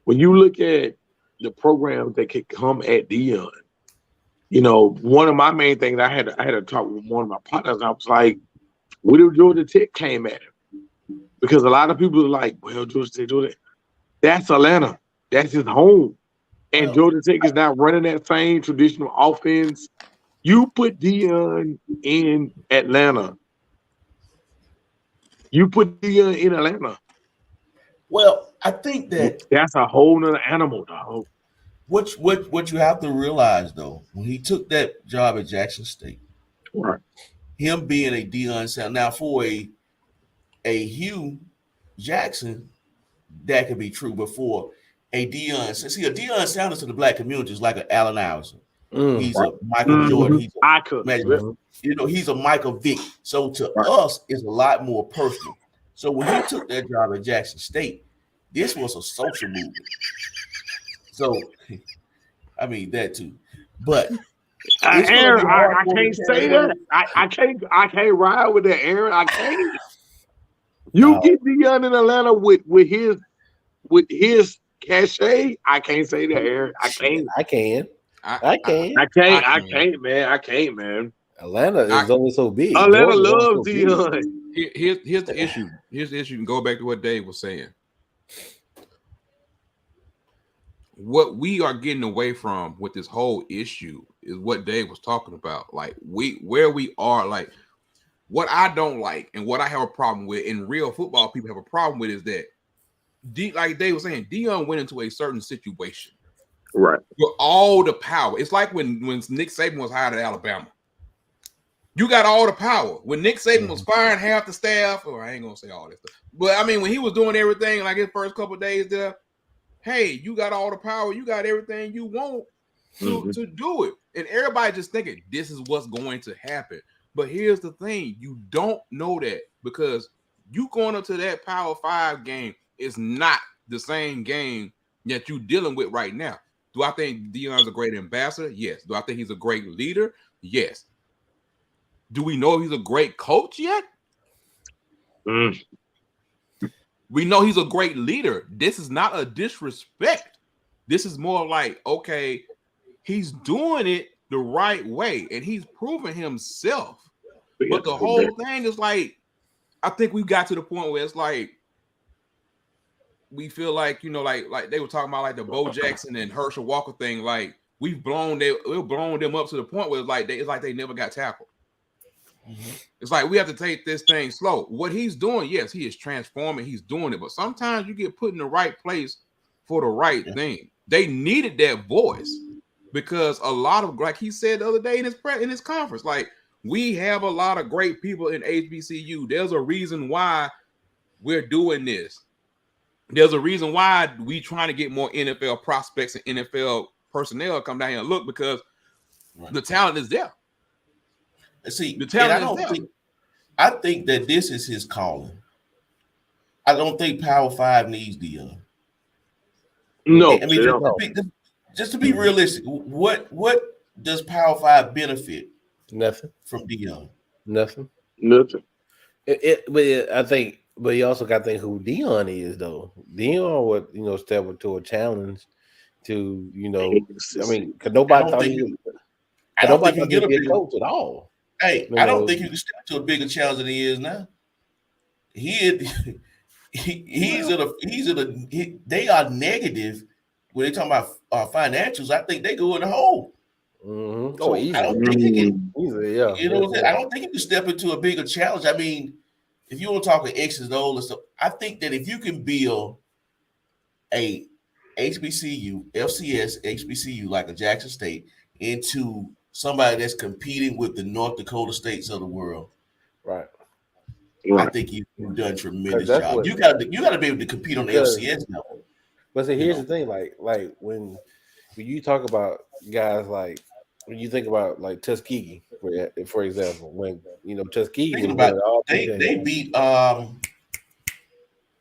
[SPEAKER 2] When you look at the programs that can come at Dion, one of my main things I had to talk with one of my partners. I was like, what if Georgia Tech came at him? Because a lot of people are like, well, Georgia Tech, that's Atlanta. That's his home. And Georgia Tech is not running that same traditional offense. You put Dion in Atlanta.
[SPEAKER 3] Well, I think
[SPEAKER 2] that's a whole nother animal, dog.
[SPEAKER 3] What you have to realize, though, when he took that job at Jackson State,
[SPEAKER 2] right,
[SPEAKER 3] him being a Dion sound, now for a Hugh Jackson, that could be true, but for a Dion Sanders to the black community is like an Allen Iverson. He's a Michael Jordan. He's he's a Michael Vick. So to us, it's a lot more personal. So when he took that job at Jackson State, this was a social movement. So, I mean that too, but
[SPEAKER 2] Aaron, I can't say that. I can't ride with that, Aaron. I can't. You get Dion in Atlanta with his cachet. I can't say that, Aaron. I can't.
[SPEAKER 4] I can.
[SPEAKER 2] I can't, man.
[SPEAKER 4] Atlanta is only so big.
[SPEAKER 2] Atlanta loves Dion.
[SPEAKER 1] Here's the issue. Here's the issue. And go back to what Dave was saying. What we are getting away from with this whole issue is what Dave was talking about. Like where we are, like what I don't like and what I have a problem with, and real football people have a problem with, is that like Dave was saying, Dion went into a certain situation.
[SPEAKER 2] Right.
[SPEAKER 1] With all the power. It's like when Nick Saban was hired at Alabama. You got all the power. When Nick Saban was firing half the staff, or I ain't gonna say all this stuff, but I mean when he was doing everything like his first couple of days there, hey, you got all the power, you got everything you want to do it, and everybody just thinking this is what's going to happen. But here's the thing: you don't know that because you going up to that Power 5 game is not the same game that you dealing with right now. Do I think Deion's a great ambassador? Yes. Do I think he's a great leader? Yes. Do we know he's a great coach yet? We know he's a great leader. This is not a disrespect. This is more like, okay, he's doing it the right way, and he's proven himself. But the whole thing is like, I think we got to the point where it's like, we feel like, like they were talking about like the Bo Jackson and Herschel Walker thing. Like we've blown them up to the point where it's like they never got tackled. It's like we have to take this thing slow. What he's doing, yes, he is transforming. He's doing it, but sometimes you get put in the right place for the right thing. They needed that voice because a lot of, like he said the other day in his conference, like we have a lot of great people in HBCU. There's a reason why we're doing this. There's a reason why we trying to get more NFL prospects and NFL personnel come down here and look because the talent is there.
[SPEAKER 3] See, the talent is there. I think that this is his calling. I don't think Power 5 needs Deion.
[SPEAKER 2] No,
[SPEAKER 3] I mean, just to be realistic, what does Power 5 benefit?
[SPEAKER 4] Nothing
[SPEAKER 3] from Deion.
[SPEAKER 4] Nothing. But you also got to think who Deion is, though. Deion would, step into a challenge to, I mean, because nobody thought he could get a coach at all.
[SPEAKER 3] Hey, I don't think he can step to a bigger challenge than he is now. They are negative when they talking about financials. I think they go in the hole.
[SPEAKER 4] Mm-hmm.
[SPEAKER 3] So I don't think he can.
[SPEAKER 4] Easily, yeah.
[SPEAKER 3] You know what I'm saying? I don't think he can step into a bigger challenge. I mean, if you want to talk X's and O's and stuff, I think that if you can build a HBCU, FCS HBCU like a Jackson State into somebody that's competing with the North Dakota states of the world,
[SPEAKER 4] right?
[SPEAKER 3] I think you've done a tremendous job. You got to be able to compete on the FCS level.
[SPEAKER 4] But see, here's the thing: like when you talk about guys like when you think about like Tuskegee, for example, when Tuskegee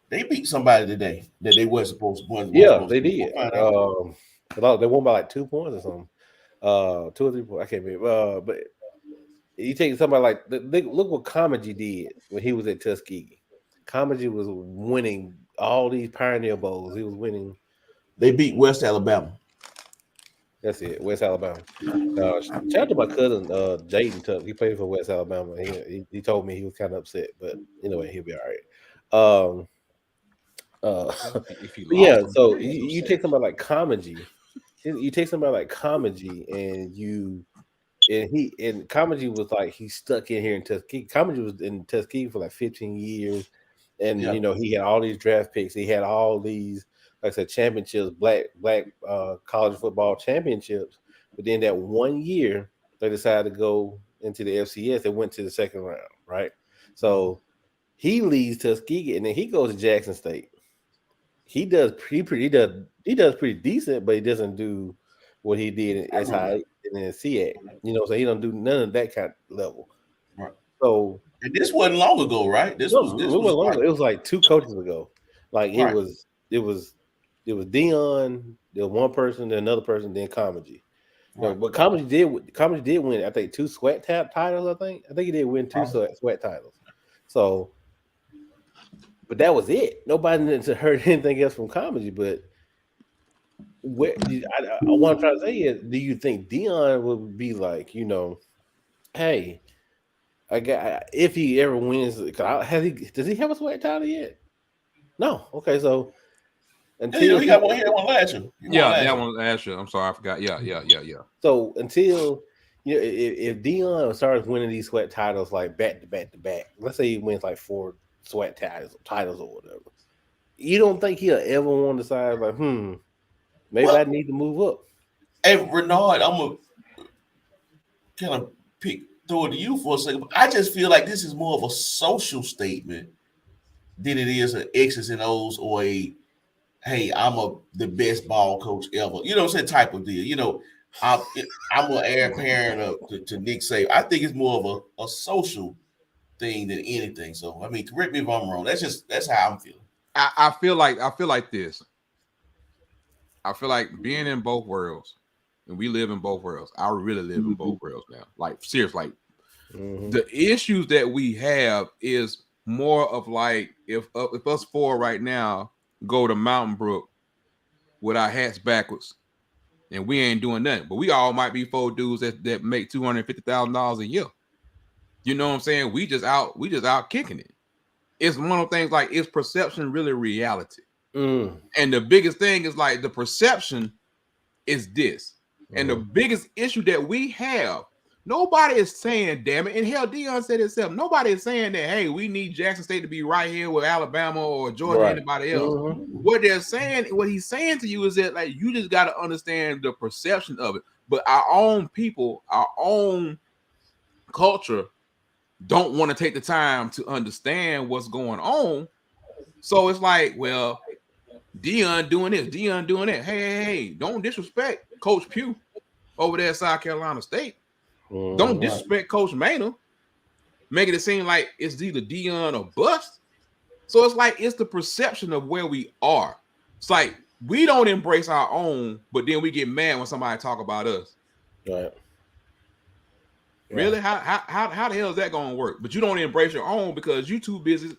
[SPEAKER 4] they beat somebody today that they weren't supposed to. Yeah, they did. They won by like 2 points or something. 2 or 3 points. I can't remember. But you take somebody like look what Comedy did when he was at Tuskegee. Comedy was winning all these Pioneer Bowls. He was winning.
[SPEAKER 3] They beat West Alabama.
[SPEAKER 4] That's it, West Alabama. Shout out to my cousin Jaden Tuck. He played for West Alabama. He told me he was kind of upset, but anyway, he'll be all right. Yeah. So you take somebody like Comedy. You take somebody like Comedy, and Comedy was like he stuck in here in Tuskegee. Comedy was in Tuskegee for like 15 years, and he had all these draft picks. He had all these, like I said, championships, black college football championships. But then that 1 year, they decided to go into the FCS. They went to the second round, right? So he leaves Tuskegee, and then he goes to Jackson State. He does pretty decent, but he doesn't do what he did in SI and in CAC. So he don't do none of that kind of level.
[SPEAKER 3] Right.
[SPEAKER 4] So
[SPEAKER 3] and this wasn't long ago, right? This was long ago.
[SPEAKER 4] It was like 2 coaches ago. Like it was Deion, there was one person, then another person, then Comedy. Right. But Comedy did win, I think, 2 sweat titles. I think he did win 2 sweat titles. So, but that was it. Nobody heard anything else from Comedy. But what I want to try to say is, do you think Deion would be like, hey, if he ever wins, does he have a sweat title yet? No. Okay, so.
[SPEAKER 3] Until he had one last year.
[SPEAKER 1] That one last year. I'm sorry, I forgot. Yeah.
[SPEAKER 4] So until if Deion starts winning these sweat titles like back to back, let's say he wins like 4 sweat titles or whatever, you don't think he'll ever want to decide like, maybe I need to move up?
[SPEAKER 3] Hey, Renard, I'm gonna kind of throw it to you for a second. I just feel like this is more of a social statement than it is an X's and O's or a hey, the best ball coach ever. You know what I'm saying? Type of deal. You know, I'm an heir apparent to Nick Saban. I think it's more of a social thing than anything. So I mean, correct me if I'm wrong. That's how I'm feeling.
[SPEAKER 1] I feel like this. I feel like being in both worlds, and we live in both worlds. I really live in both worlds now. Like seriously, like the issues that we have is more of like if us four right now go to Mountain Brook with our hats backwards, and we ain't doing nothing, but we all might be four dudes that make $250,000 a year. You know what I'm saying? We just out kicking it. It's one of the things like, is perception really reality? And the biggest thing is like the perception is this. And the biggest issue that we have, nobody is saying, damn it, and hell, Deion said himself, nobody is saying that, hey, we need Jackson State to be right here with Alabama or Georgia or anybody else. What they're saying, what he's saying to you is that like you just got to understand the perception of it. But our own people, our own culture don't want to take the time to understand what's going on. So it's like, well, Deion doing this, Deion doing that. Hey, don't disrespect Coach Pugh over there at South Carolina State. Don't disrespect Coach Maynard, making it seem like it's either Deion or bust. So it's like it's the perception of where we are. It's like we don't embrace our own, but then we get mad when somebody talk about us.
[SPEAKER 4] Right.
[SPEAKER 1] Really? How the hell is that going to work? But you don't embrace your own because you too busy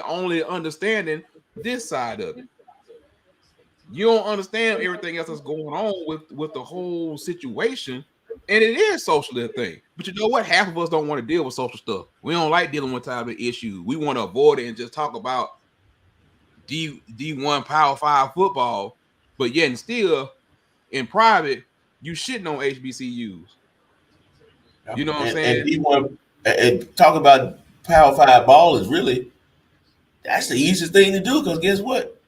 [SPEAKER 1] only understanding this side of it. You don't understand everything else that's going on with the whole situation, and it is socially a thing. But you know what? Half of us don't want to deal with social stuff. We don't like dealing with type of issues. We want to avoid it and just talk about D1 Power 5 football. But yet and still, in private, you shitting on HBCUs. You know what I'm saying?
[SPEAKER 3] And D1 and talk about Power 5 ball is really that's the easiest thing to do because guess what?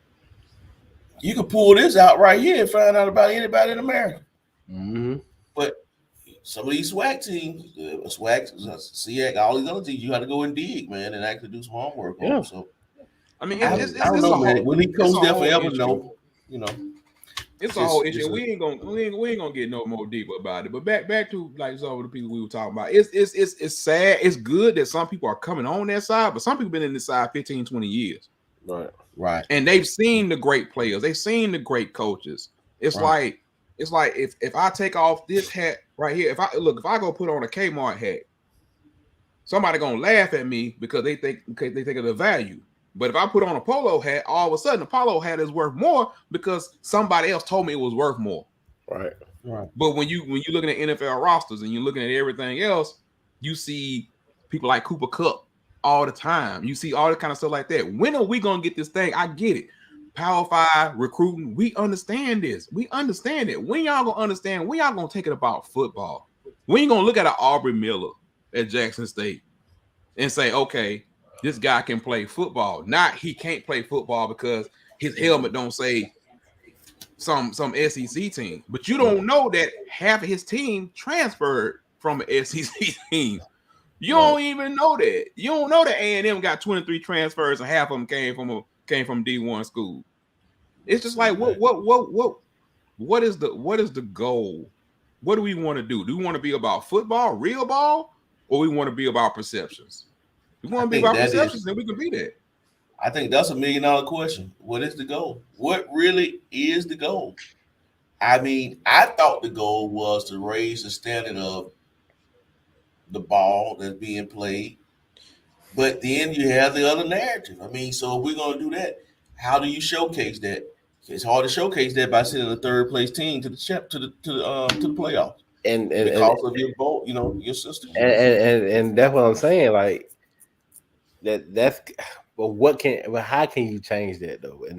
[SPEAKER 3] You can pull this out right here and find out about anybody in America. But some of these SWAC teams, SEAC, all these other teams, you got to go and dig, man, and actually do some homework on them. So,
[SPEAKER 1] I mean,
[SPEAKER 3] I don't know, man. Will he coach there forever? No, you know.
[SPEAKER 1] It's a whole issue. We ain't gonna get no more deeper about it. But back to like some of the people we were talking about. It's sad. It's good that some people are coming on that side, but some people been in this side 15, 20 years.
[SPEAKER 3] Right.
[SPEAKER 1] And they've seen the great players. They've seen the great coaches. It's like if I take off this hat right here, if I go put on a Kmart hat, somebody gonna laugh at me because they think of the value. But if I put on a polo hat, all of a sudden the polo hat is worth more because somebody else told me it was worth more.
[SPEAKER 4] Right.
[SPEAKER 1] But when you're looking at NFL rosters and you're looking at everything else, you see people like Cooper Kupp all the time. You see all the kind of stuff like that. When are we gonna get this thing? I get it. Power 5 recruiting, we understand this. We understand it. When y'all gonna understand? When y'all gonna take it about football? We ain't gonna look at an Aubrey Miller at Jackson State and say, okay, this guy can play football. Not he can't play football because his helmet don't say some SEC team. But you don't know that half of his team transferred from an SEC team. You don't even know that. You don't know that A&M got 23 transfers and half of them came from D1 school. It's just like what is the goal? What do we want to do? Do we want to be about football, real ball, or we want to be about perceptions? We want to be about perceptions, then we can be that.
[SPEAKER 3] I think that's $1 million question. What is the goal? What really is the goal? I mean, I thought the goal was to raise the standard of the ball that's being played. But then you have the other narrative. I mean, so if we're going to do that, how do you showcase that? It's hard to showcase that by sending a third place team to the playoffs. And because of your vote, your system.
[SPEAKER 4] And that's what I'm saying. Like that's but how can you change that though and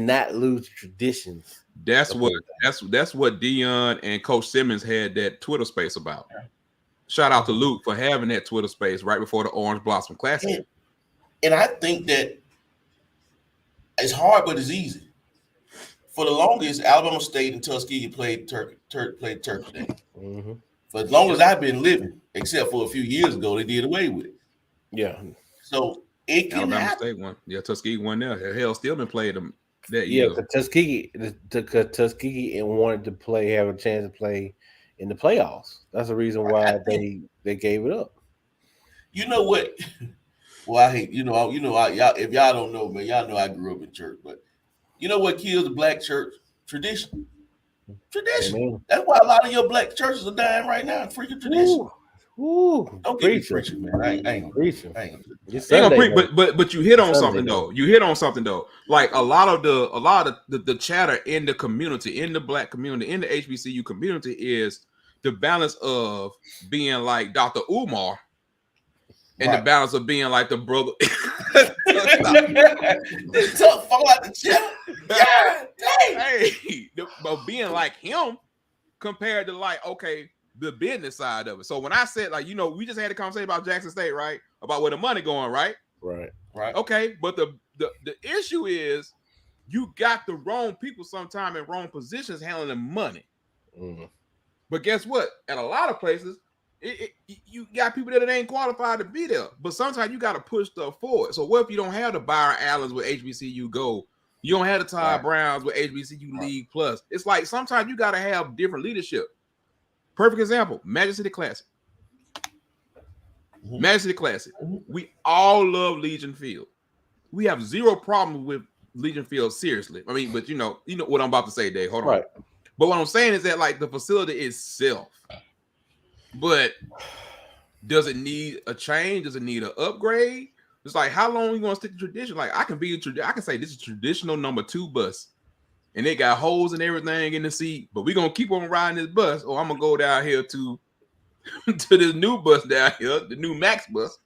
[SPEAKER 4] not lose traditions?
[SPEAKER 1] That's what Deion and Coach Simmons had that Twitter space about. Shout out to Luke for having that Twitter space right before the Orange Blossom Classic.
[SPEAKER 3] And I think that it's hard, but it's easy. For the longest, Alabama State and Tuskegee played Turkey Day. For as long as I've been living, except for a few years ago, they did away with it.
[SPEAKER 4] Yeah.
[SPEAKER 3] So it can
[SPEAKER 1] Alabama
[SPEAKER 3] happen.
[SPEAKER 1] State won. Yeah, Tuskegee won there. Hell, Stillman played them that
[SPEAKER 4] Yeah,
[SPEAKER 1] year.
[SPEAKER 4] Tuskegee and wanted to have a chance to play in the playoffs. That's the reason why they gave it up.
[SPEAKER 3] You know what? Well, I hate y'all. If y'all don't know, man, y'all know I grew up in church. But you know what kills the black church? Tradition.
[SPEAKER 4] Amen.
[SPEAKER 3] That's why a lot of your black churches are dying right now. Freaking tradition. Don't get me preaching, man. I ain't
[SPEAKER 4] preaching.
[SPEAKER 1] But you hit on something though. You hit on something though. Like a lot of the chatter in the community, in the black community, in the HBCU community is the balance of being like Dr. Umar and the balance of being like the brother.
[SPEAKER 3] This tough fall out the chair. Yeah, dang.
[SPEAKER 1] Hey, but being like him compared to like, okay, the business side of it. So when I said, like, we just had a conversation about Jackson State, right? About where the money going, right?
[SPEAKER 4] Right.
[SPEAKER 1] Okay, but the issue is you got the wrong people sometime in wrong positions handling the money.
[SPEAKER 4] Mm-hmm.
[SPEAKER 1] But guess what? At a lot of places, you got people that ain't qualified to be there. But sometimes you got to push stuff forward. So what if you don't have the Byron Allens with HBCU Go? You don't have the Todd Browns with HBCU League Plus. It's like sometimes you got to have different leadership. Perfect example, Magic City Classic. Mm-hmm. Magic City Classic. Mm-hmm. We all love Legion Field. We have zero problem with Legion Field, seriously. I mean, but you know what I'm about to say, Dave. Hold on. Right. But what I'm saying is that like the facility itself, but does it need a change? Does it need an upgrade? It's like how long you want to stick to tradition? Like I can say this is traditional number 2 bus, and they got holes and everything in the seat, but we're gonna keep on riding this bus, or I'm gonna go down here to this new bus down here, the new Max bus,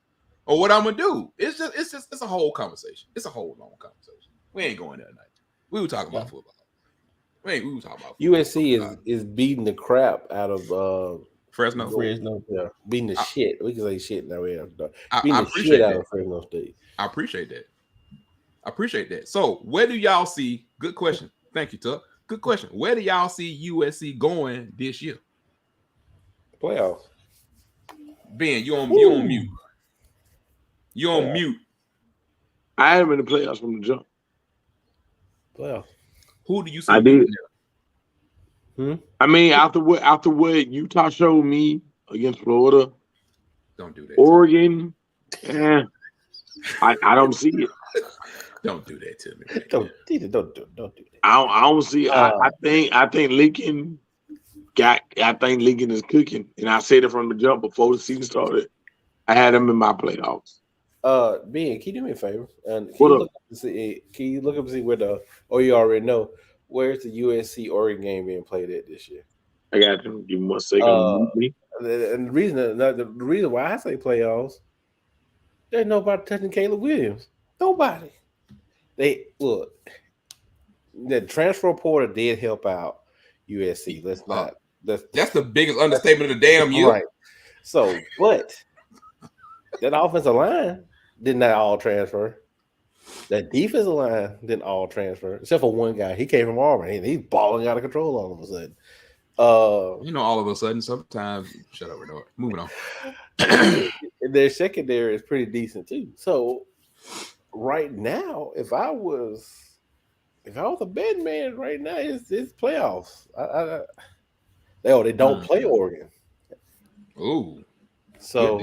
[SPEAKER 1] or what I'm gonna do. It's a whole conversation. It's a whole long conversation. We ain't going there tonight. We were talking about football. We were talking about football.
[SPEAKER 4] USC is beating the crap out of
[SPEAKER 1] Fresno.
[SPEAKER 4] Yeah, beating the shit. We can say shit now. Beating
[SPEAKER 1] the shit out of Fresno State. I appreciate that. So where do y'all see? Good question. Thank you, Tuck. Good question. Where do y'all see USC going this year?
[SPEAKER 4] Playoffs.
[SPEAKER 1] Ben, you on mute. You on mute.
[SPEAKER 2] I am in the playoffs from the jump.
[SPEAKER 4] Playoffs.
[SPEAKER 1] Who do you see?
[SPEAKER 2] I did. I mean, after what Utah showed me against Florida,
[SPEAKER 1] don't do that.
[SPEAKER 2] Oregon, I don't see it.
[SPEAKER 1] Don't do that to me.
[SPEAKER 4] Don't do that.
[SPEAKER 2] I don't see. I think Lincoln is cooking, and I said it from the jump before the season started. I had them in my playoffs.
[SPEAKER 4] Ben, can you do me a favor? And can you look up and see where you already know where's the USC Oregon game being played at this year?
[SPEAKER 2] I got you. Give me 1 second.
[SPEAKER 4] And the reason why I say playoffs, there's nobody touching Caleb Williams. Nobody. The transfer portal did help out USC. That's
[SPEAKER 1] the biggest understatement of the damn year.
[SPEAKER 4] Right. So, but that offensive line did not all transfer. That defensive line didn't all transfer, except for one guy. He came from Auburn. He's balling out of control all of a sudden.
[SPEAKER 1] All of a sudden, sometimes. Shut up, Renard. Moving on.
[SPEAKER 4] Their secondary is pretty decent too. So right now, if I was a betting man right now, it's playoffs. They don't play Oregon.
[SPEAKER 1] Ooh.
[SPEAKER 4] So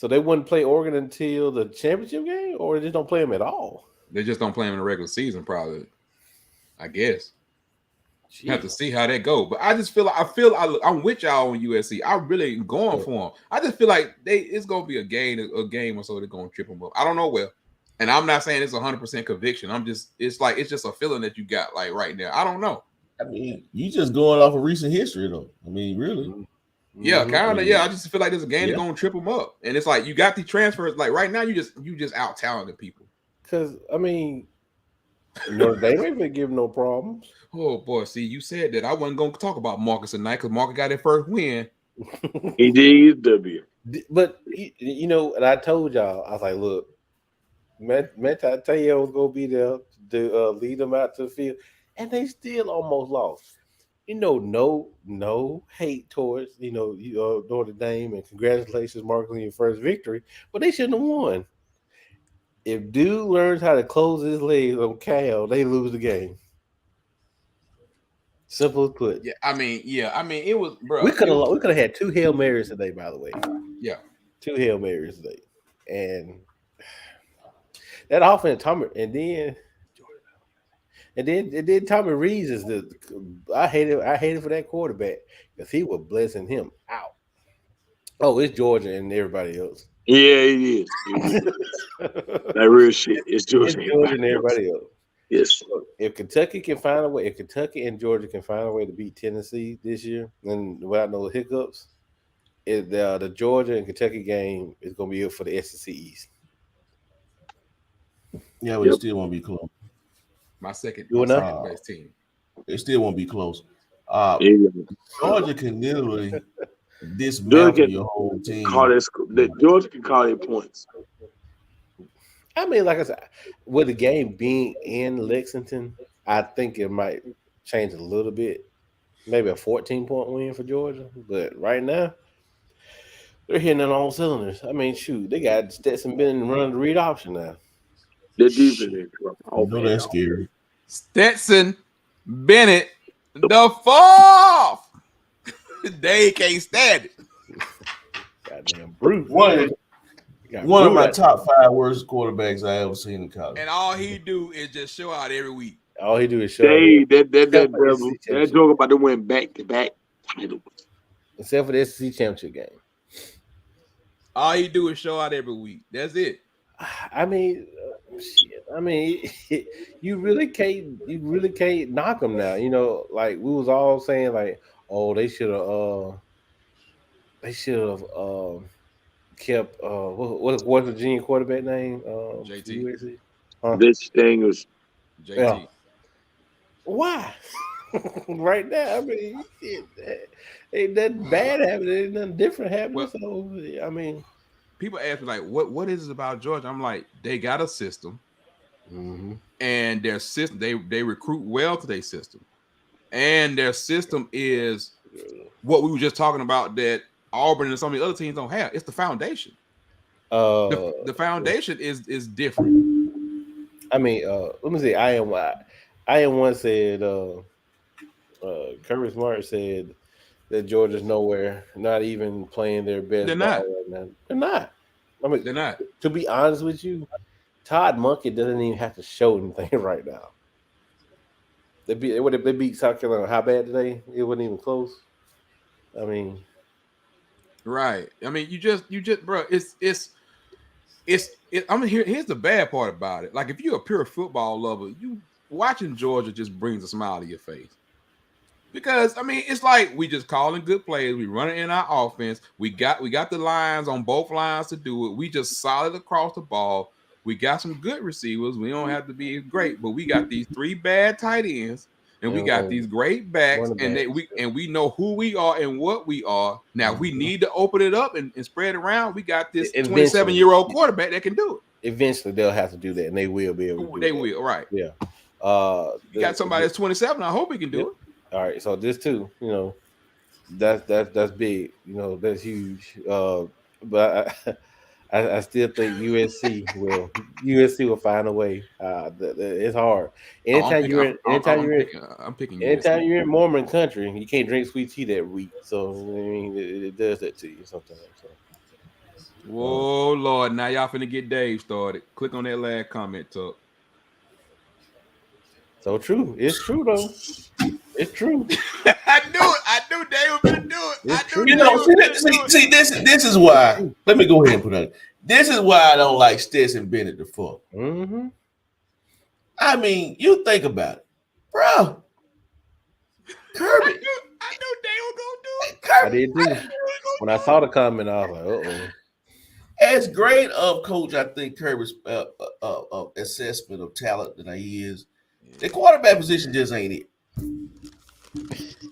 [SPEAKER 4] they wouldn't play Oregon until the championship game, or they just don't play them at all.
[SPEAKER 1] They just don't play them in the regular season, probably. I guess. Jeez. Have to see how that goes. But I just I'm with y'all on USC. I really am going for them. I just feel like it's gonna be a game or so they're gonna trip them up. I don't know where. And I'm not saying it's 100% conviction. It's just a feeling that you got like right now. I don't know.
[SPEAKER 3] I mean, you just going off of recent history though. I mean, really.
[SPEAKER 1] Yeah, kind of. Yeah, I just feel like there's a game that's gonna trip them up, and it's like you got the transfers. Like right now, you just out talented people.
[SPEAKER 4] Because I mean, they ain't been giving no problems.
[SPEAKER 1] Oh boy, see, you said that I wasn't gonna talk about Marcus tonight because Marcus got that first win.
[SPEAKER 2] He did his W.
[SPEAKER 4] But and I told y'all, I was like, look, I tell you I was gonna be there to lead them out to the field, and they still almost lost. no hate towards Notre Dame, and congratulations, Mark, on your first victory. But they shouldn't have won. If dude learns how to close his legs on Cal, they lose the game. Simple as put.
[SPEAKER 1] Yeah, I mean, it was, bro.
[SPEAKER 4] We could have had 2 Hail Marys today, by the way.
[SPEAKER 1] Yeah,
[SPEAKER 4] 2 Hail Marys today, and that offense, Tommy, and then Tommy Reeves is I hated for that quarterback because he was blessing him out. Oh, it's Georgia and everybody else.
[SPEAKER 2] Yeah, it is. That real shit. It's Georgia,
[SPEAKER 4] and everybody else.
[SPEAKER 2] Yes.
[SPEAKER 4] If Kentucky can find a way, if Kentucky and Georgia can find a way to beat Tennessee this year, and without no hiccups, the Georgia and Kentucky game is going to be it for the SEC East.
[SPEAKER 3] Yeah, but it still won't be close.
[SPEAKER 1] my second best team.
[SPEAKER 3] It still won't be close. Georgia can literally dismantle your whole team.
[SPEAKER 2] Georgia can call their points.
[SPEAKER 4] I mean, like I said, with the game being in Lexington, I think it might change a little bit. Maybe a 14-point win for Georgia. But right now, they're hitting on all cylinders. I mean, shoot, they got Stetson Bennett running the read option now.
[SPEAKER 2] They're deep in there.
[SPEAKER 3] That's scary.
[SPEAKER 1] Stetson Bennett, the fourth. They can't stand it.
[SPEAKER 4] Goddamn Bruce.
[SPEAKER 3] One of my top 5 worst quarterbacks I ever seen in college.
[SPEAKER 1] And all he do is just show out every week.
[SPEAKER 4] All he do is show.
[SPEAKER 2] That joke about them win back-to-back titles.
[SPEAKER 4] Except for the SEC championship game.
[SPEAKER 1] All he do is show out every week. That's it.
[SPEAKER 4] I mean, you really can't knock them now. Like we was all saying, like, oh, they should have kept what's the Virginia quarterback name?
[SPEAKER 1] JT.
[SPEAKER 2] This thing was
[SPEAKER 1] JT.
[SPEAKER 4] Yeah. Why? Right now, I mean, ain't nothing bad happening. Ain't nothing different happening.
[SPEAKER 1] Well,
[SPEAKER 4] So, I mean,
[SPEAKER 1] people ask me, like, what is it about Georgia? I'm like, they got a system, and their system, they recruit well to their system, and their system is what we were just talking about that Auburn and some of the other teams don't have. It's the foundation. The foundation is different.
[SPEAKER 4] I mean, let me see. I am one said. Kirby Smart said that Georgia's nowhere, not even playing their best.
[SPEAKER 1] They're not.
[SPEAKER 4] Right now. They're not. I mean,
[SPEAKER 1] They're not.
[SPEAKER 4] To be honest with you, Todd Munkett doesn't even have to show anything right now. They beat South Carolina. How bad today? It wasn't even close. I mean,
[SPEAKER 1] right. I mean, you just, bro. It's. I mean, here's the bad part about it. Like, if you're a pure football lover, you watching Georgia just brings a smile to your face. Because, I mean, it's like we just calling good plays. We running in our offense. We got the lines on both lines to do it. We just solid across the ball. We got some good receivers. We don't have to be great, but we got these 3 bad tight ends, and we got these great backs, and we know who we are and what we are. Now, if we need to open it up and spread it around, we got this 27-year-old quarterback that can do it.
[SPEAKER 4] Eventually, they'll have to do that, and they will be able to do
[SPEAKER 1] They
[SPEAKER 4] that.
[SPEAKER 1] will, right.
[SPEAKER 4] Yeah.
[SPEAKER 1] You got somebody that's 27. I hope he can do it.
[SPEAKER 4] All right, so this too, that's big, that's huge. But I still think USC will find a way. It's hard. Anytime you're in Mormon country, you can't drink sweet tea that week. So I mean, it does that to you sometimes. So.
[SPEAKER 1] Whoa, Lord! Now y'all finna get Dave started. Click on that last comment, Tuck.
[SPEAKER 4] So true. It's true though. It's true.
[SPEAKER 1] I knew it. I knew Dave was gonna do it.
[SPEAKER 4] It's true.
[SPEAKER 3] See, this is why. Let me go ahead and put it. This is why I don't like Stetson Bennett the fuck.
[SPEAKER 4] Mm-hmm.
[SPEAKER 3] I mean, you think about it, bro. Kirby.
[SPEAKER 1] I knew Dave was gonna do it.
[SPEAKER 4] I did too. When I saw the comment, I was like, "Uh-oh."
[SPEAKER 3] As great of coach, I think Kirby's assessment of talent that he is, the quarterback position just ain't it.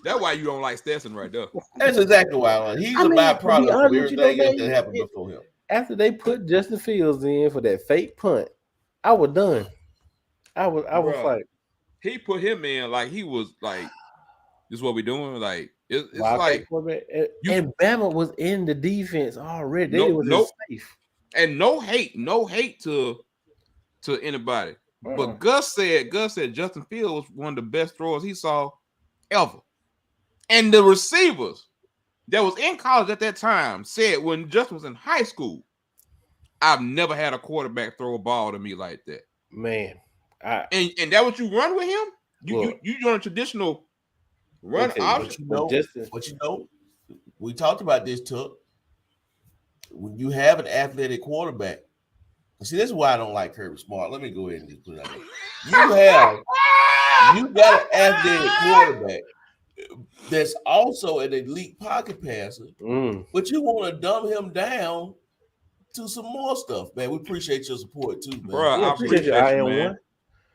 [SPEAKER 1] That's why you don't like Stetson right there.
[SPEAKER 3] That's exactly why he's a byproduct of everything else that happened before him.
[SPEAKER 4] After they put Justin Fields in for that fake punt, I was done. I was like,
[SPEAKER 1] he put him in like he was like This is what we're doing. Like it's
[SPEAKER 4] Wildcat
[SPEAKER 1] like
[SPEAKER 4] and Bama was in the defense already. They was safe.
[SPEAKER 1] And no hate to anybody. But Gus said Justin Fields was one of the best throwers he saw ever. And the receivers that was in college at that time said when Justin was in high school, I've never had a quarterback throw a ball to me like that.
[SPEAKER 4] Man.
[SPEAKER 1] And that what you run with him? You run a traditional run option.
[SPEAKER 3] But you know, we talked about this, Tuck. When you have an athletic quarterback, see, this is why I don't like Kirby Smart. Let me go ahead and just put it out there. You got an athletic quarterback that's also an elite pocket passer, but you want to dumb him down to some more stuff, man. We appreciate your support too, man.
[SPEAKER 1] Bro, I appreciate you, man.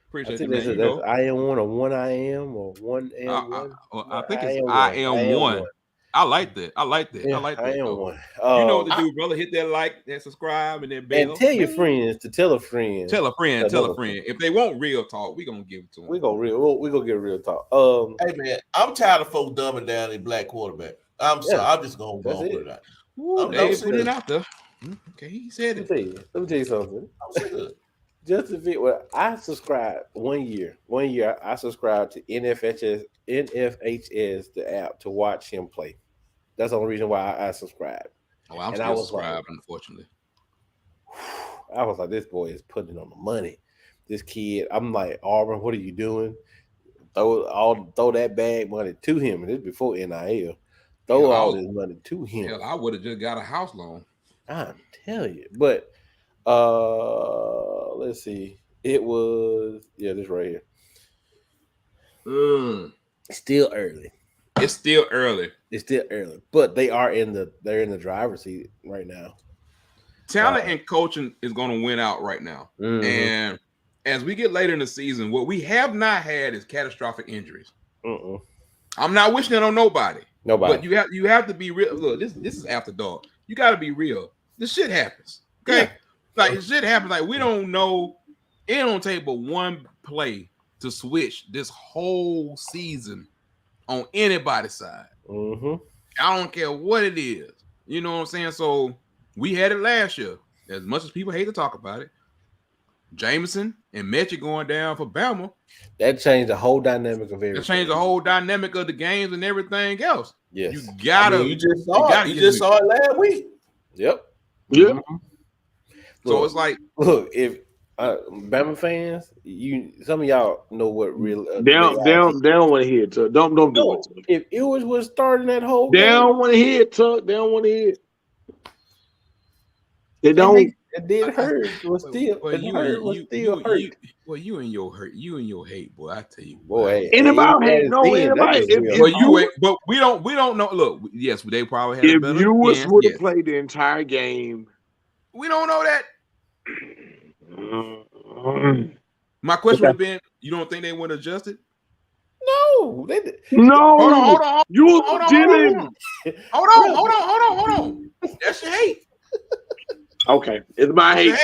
[SPEAKER 1] Appreciate you, man.
[SPEAKER 4] That's I am one or one I am or one and one.
[SPEAKER 1] I think it's I am one. I like that.
[SPEAKER 4] Yeah, I am one.
[SPEAKER 1] You know what to do, brother. Hit that like, that subscribe, and that bell.
[SPEAKER 4] And tell your friends to tell a friend.
[SPEAKER 1] Tell a friend. If they want real talk, we gonna give it to them.
[SPEAKER 4] We gonna get real talk.
[SPEAKER 3] Hey man, I'm tired of folks dumbing down a black quarterback. I'm sorry. I'm just gonna put it out.
[SPEAKER 1] They put it out there. Okay, he said it.
[SPEAKER 4] Let me tell you something. Just to fit what I subscribed 1 year. 1 year I subscribed to NFHS, the app, to watch him play. That's the only reason why I subscribed.
[SPEAKER 1] Oh, I'm still subscribed, unfortunately.
[SPEAKER 4] I was like, this boy is putting it on the money. This kid, I'm like, Auburn, what are you doing? Throw that bag money to him. And this before NIL. Throw all this money to him.
[SPEAKER 1] Hell, I would have just got a house loan.
[SPEAKER 4] I'm telling you. But let's see. It was this right here. Still early.
[SPEAKER 1] It's still early.
[SPEAKER 4] But they're in the driver's seat right now.
[SPEAKER 1] Talent and coaching is going to win out right now. Mm-hmm. And as we get later in the season, what we have not had is catastrophic injuries. I'm not wishing it on nobody. But you have to be real. Look, this is after dark. You got to be real. This shit happens. Okay? Yeah. Like, shit happens. Like, we don't know. It don't take but one play to switch this whole season on anybody's side. I don't care what it is. You know what I'm saying? So we had it last year. As much as people hate to talk about it, Jameson and Mechie going down for Bama.
[SPEAKER 4] That changed the whole dynamic of everything.
[SPEAKER 1] That changed the whole dynamic of the games and everything else.
[SPEAKER 4] Yes.
[SPEAKER 1] You gotta.
[SPEAKER 3] You just saw it last week.
[SPEAKER 4] Yep.
[SPEAKER 1] Yeah. So it's like,
[SPEAKER 4] look, if Bama fans, some of y'all know what real.
[SPEAKER 2] They don't want to hear it. Tuck. Don't do it. Tuck.
[SPEAKER 4] If it was starting that whole,
[SPEAKER 2] they don't want to hear it. Tuck. They don't want to hear it. They don't.
[SPEAKER 4] It did hurt. It was still. Hurt.
[SPEAKER 1] Well, you and your hate, boy. I tell you,
[SPEAKER 4] boy.
[SPEAKER 2] Anybody hate? No, anybody.
[SPEAKER 1] But we don't know. Look, yes, they probably had.
[SPEAKER 2] If you would have played the entire game,
[SPEAKER 1] we don't know that. My question would have been: you don't think they would have adjusted?
[SPEAKER 4] No, they did.
[SPEAKER 2] No.
[SPEAKER 1] Hold on. Hold on. That's your hate.
[SPEAKER 2] Okay, it's my hate.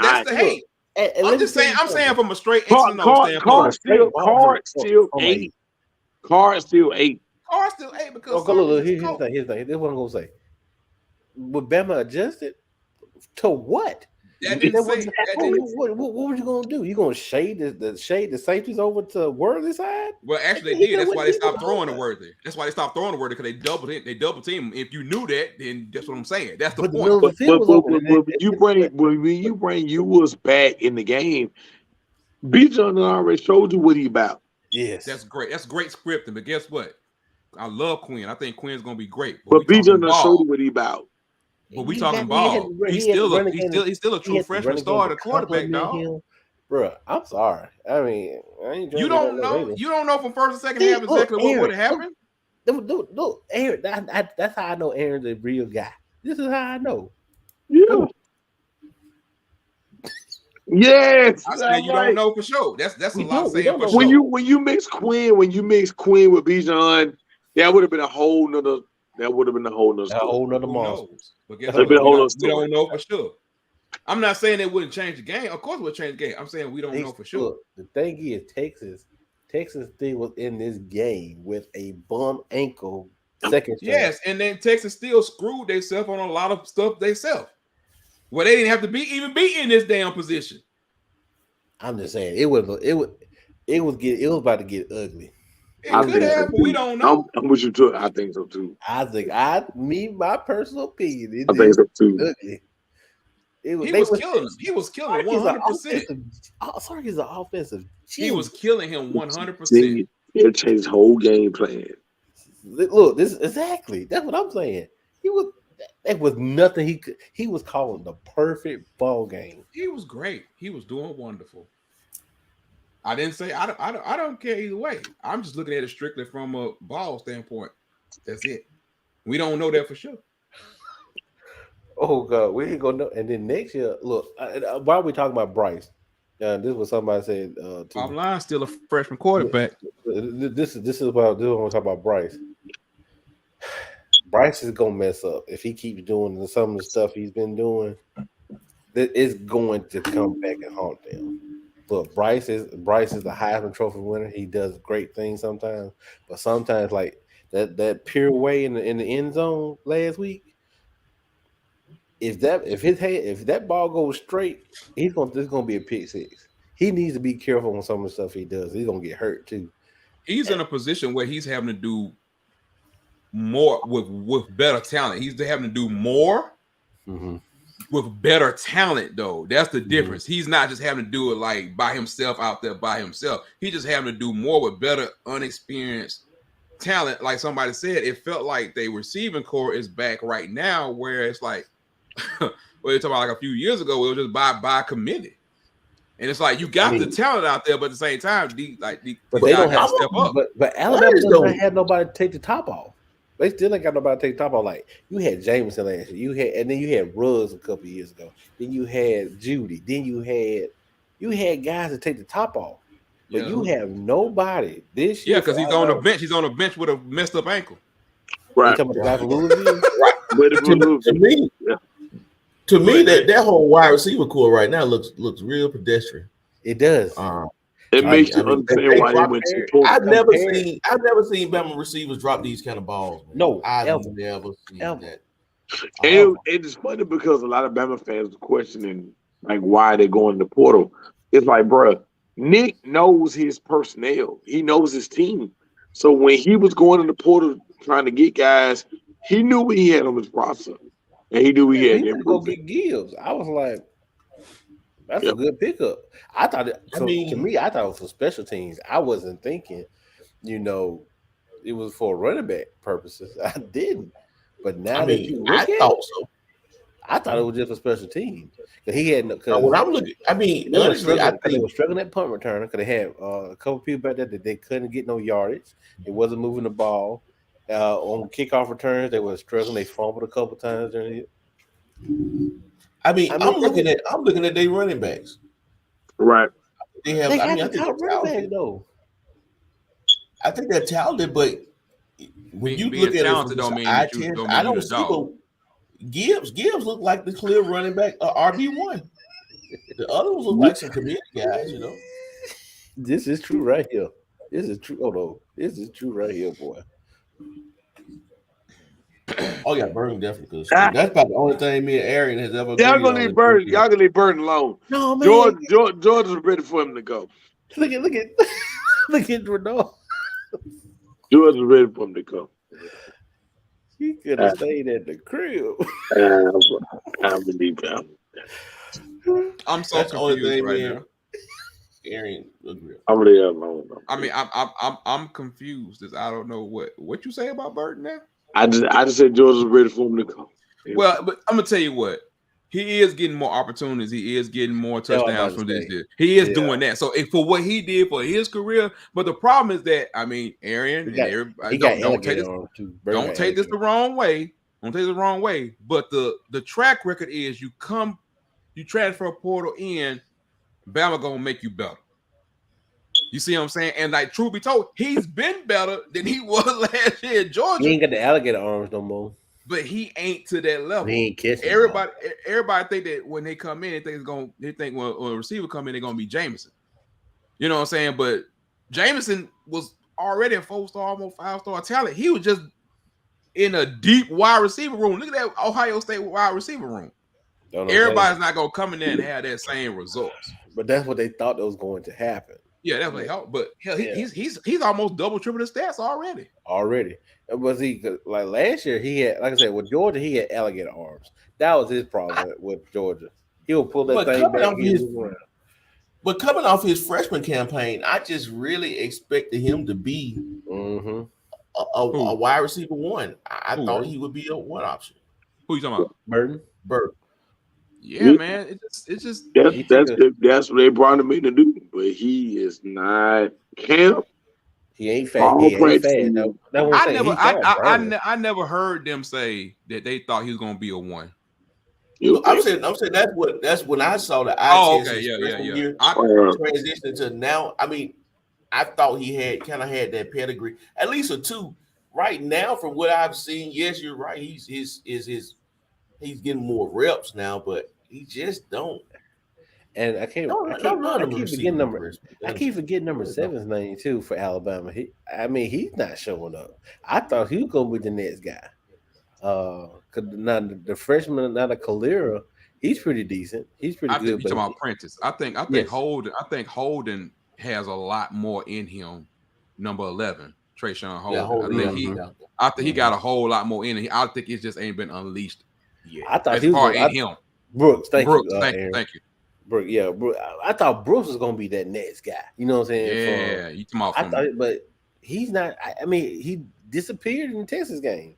[SPEAKER 1] That's the hate. I'm saying from a straight
[SPEAKER 2] standpoint. Card still 8. Card still 8
[SPEAKER 1] because
[SPEAKER 4] here's the thing. This is what I'm gonna say. Would Bama adjusted to what? What were you gonna do? You gonna shade the safeties over to Worthy side?
[SPEAKER 1] Well, actually, they did. That's why they stopped throwing the Worthy. That's why they stopped throwing the Worthy, because they double team. If you knew that, then that's what I'm saying. That's the point.
[SPEAKER 2] When you bring Ewers back in the game, Bijan already showed you what he about.
[SPEAKER 4] Yes,
[SPEAKER 1] that's great. That's great scripting. But guess what? I love Quinn. I think Quinn's gonna be great.
[SPEAKER 2] But Bijan showed you what he about.
[SPEAKER 1] But we talking ball. He's still a true freshman starter quarterback, dog.
[SPEAKER 4] Bro, I'm sorry. I mean,
[SPEAKER 1] you don't know. You don't know from first and second half exactly what would have happened.
[SPEAKER 4] Look, Aaron. That's how I know Aaron's a real guy. This is how I know.
[SPEAKER 2] Yeah. Yes.
[SPEAKER 1] I said you don't know for sure. That's a lot saying for
[SPEAKER 2] sure.
[SPEAKER 1] When
[SPEAKER 2] you mix Quinn with Bijan, that would have been a whole nother. That would have been a whole nother story.
[SPEAKER 4] A whole nother monster.
[SPEAKER 1] But guess what? We don't know for sure. I'm not saying it wouldn't change the game. Of course, it would change the game. I'm saying we don't know for sure.
[SPEAKER 4] Look, the thing is, Texas Texas still was in this game with a bum ankle second string.
[SPEAKER 1] Yes, and then Texas still screwed themselves on a lot of stuff themselves. Well, they didn't have to be in this damn position.
[SPEAKER 4] I'm just saying it was about to get ugly.
[SPEAKER 1] It could have, but we don't know.
[SPEAKER 2] I'm with you too. I think so too.
[SPEAKER 4] I think my personal opinion.
[SPEAKER 2] I think so too.
[SPEAKER 4] Ugly.
[SPEAKER 1] He was killing him. He was killing 100%.
[SPEAKER 4] Sark is an offensive.
[SPEAKER 1] He was killing him 100%.
[SPEAKER 2] It changed whole game plan.
[SPEAKER 4] Look, this exactly. That's what I'm saying. There was nothing he was calling the perfect ball game.
[SPEAKER 1] He was great. He was doing wonderful. I didn't say I don't care either way. I'm just looking at it strictly from a ball standpoint. That's it. We don't know that for sure.
[SPEAKER 4] Oh God, we ain't gonna know. And then next year, look, why are we talking about Bryce? This was somebody said.
[SPEAKER 1] Bottom line, still a freshman quarterback.
[SPEAKER 4] This is what we're talking about. Bryce. Bryce is gonna mess up if he keeps doing some of the stuff he's been doing. It's going to come back and haunt them. Look, Bryce is the Heisman Trophy winner. He does great things sometimes, but sometimes like that pure way in the end zone last week. If that ball goes straight, this is gonna be a pick six. He needs to be careful on some of the stuff he does. He's gonna get hurt too.
[SPEAKER 1] He's in a position where he's having to do more with better talent. He's having to do more with better talent, though. That's the difference. He's not just having to do it like by himself out there by himself. He's just having to do more with better, unexperienced talent. Like somebody said, it felt like the receiving core is back right now, where it's like, well, you're talking about like a few years ago, it was just by committee. And it's like you got the talent out there, but at the same time,
[SPEAKER 4] but they don't have to step up. But Alabama doesn't have nobody to take the top off. They still ain't got nobody to take the top off. Like you had Jameson last year, and then you had Ruggs a couple of years ago. Then you had Judy. Then you had guys to take the top off. But you have nobody this year.
[SPEAKER 1] Yeah, because he's on the bench. He's on the bench with a messed up ankle.
[SPEAKER 2] Right.
[SPEAKER 4] You talking about the guy from Louisville?
[SPEAKER 2] Right.
[SPEAKER 3] To me, that whole wide receiver core right now looks real pedestrian.
[SPEAKER 4] It does.
[SPEAKER 2] It makes you understand why he went to the
[SPEAKER 3] I've never seen Bama receivers drop these kind of balls. Man.
[SPEAKER 4] No,
[SPEAKER 3] I've never seen that.
[SPEAKER 2] And it's funny because a lot of Bama fans are questioning like why they're going to the portal. It's like, bro, Nick knows his personnel. He knows his team. So when he was going in the portal trying to get guys, he knew what he had on his roster. And he knew he had
[SPEAKER 4] to go get Gibbs. I was like, that's a good pickup. I thought to me, I thought it was for special teams. I wasn't thinking, it was for running back purposes. I didn't. But now that you look I thought it was just for special teams. He had
[SPEAKER 3] when I'm looking, honestly, I think
[SPEAKER 4] they were struggling at punt returner because they had a couple people back there that they couldn't get no yardage. It wasn't moving the ball. On kickoff returns, they were struggling. They fumbled a couple times during it.
[SPEAKER 3] I'm looking at their running backs.
[SPEAKER 2] Right.
[SPEAKER 4] They got the top running back though.
[SPEAKER 3] I think they're talented, but when you look at it from eye test, I don't see what Gibbs look like the clear running back RB1. The other ones look like some committee guys,
[SPEAKER 4] This is true right here. This is true. Oh no, this is true right here, boy.
[SPEAKER 3] Oh yeah, Burton definitely could. That's about the only thing me and Aaron has ever.
[SPEAKER 2] Y'all gonna leave Burton. Y'all gonna leave Burton alone.
[SPEAKER 4] No man.
[SPEAKER 2] George is ready for him to go.
[SPEAKER 4] Look at Renault.
[SPEAKER 2] George is ready for him to go.
[SPEAKER 4] He could have stayed at the crib.
[SPEAKER 2] I believe him.
[SPEAKER 1] I'm so confused right now.
[SPEAKER 3] Aaron, agree.
[SPEAKER 1] I'm confused. I don't know what you say about Burton now.
[SPEAKER 2] I just said George is ready for him to go.
[SPEAKER 1] Well, but I'm gonna tell you what. He is getting more opportunities. He is getting more touchdowns from this year. He is doing that. So for what he did for his career, but the problem is that Aaron and everybody don't take this the wrong way. Don't take it the wrong way. But the track record is you transfer a portal in, Bama gonna make you better. You see what I'm saying? And like truth be told, he's been better than he was last year in Georgia.
[SPEAKER 4] He ain't got the alligator arms no more.
[SPEAKER 1] But he ain't to that level.
[SPEAKER 4] He ain't kissing.
[SPEAKER 1] Everybody think that when they come in, they think when a receiver come in, they're gonna be Jameson. You know what I'm saying? But Jameson was already a 4-star, almost 5-star talent. He was just in a deep wide receiver room. Look at that Ohio State wide receiver room. Everybody's not gonna come in there and have that same results.
[SPEAKER 4] But that's what they thought that was going to happen.
[SPEAKER 1] Yeah, that's like help. But hell, he's almost double, triple the stats already.
[SPEAKER 4] Was he like last year? He had, like I said, with Georgia, he had alligator arms. That was his problem with Georgia. He'll pull that thing back.
[SPEAKER 3] But coming off his freshman campaign, I just really expected him to be a wide receiver one. I thought he would be a one option.
[SPEAKER 1] Who you talking about?
[SPEAKER 4] Burton.
[SPEAKER 1] Yeah, man. It's just
[SPEAKER 2] that's what they brought him in to do. But he is not camp.
[SPEAKER 4] He ain't fat. He ain't fat.
[SPEAKER 1] I never heard them say that they thought he was gonna be a one.
[SPEAKER 3] I'm saying that's when I saw the year transition to now. I mean, I thought he had kind of had that pedigree, at least a two. Right now, from what I've seen, yes, you're right. He's getting more reps now, but he just don't.
[SPEAKER 4] And I keep forgetting number 7's name too for Alabama. He's not showing up. I thought he was gonna be the next guy. Now the freshman, not a Calera, he's pretty decent. He's pretty good.
[SPEAKER 1] You talking about Prentice? I think Holden has a lot more in him. Number 11, Trayshawn Holden. I think he got a whole lot more in him. I think it just ain't been unleashed yet.
[SPEAKER 4] I thought he was
[SPEAKER 1] in him.
[SPEAKER 4] Brooks, thank you.
[SPEAKER 1] Thank you.
[SPEAKER 4] Brooks, yeah, I thought Brooks was gonna be that next guy. You know what I'm saying?
[SPEAKER 1] Yeah, you talking about?
[SPEAKER 4] I thought, but he's not. I mean, he disappeared in the Texas game.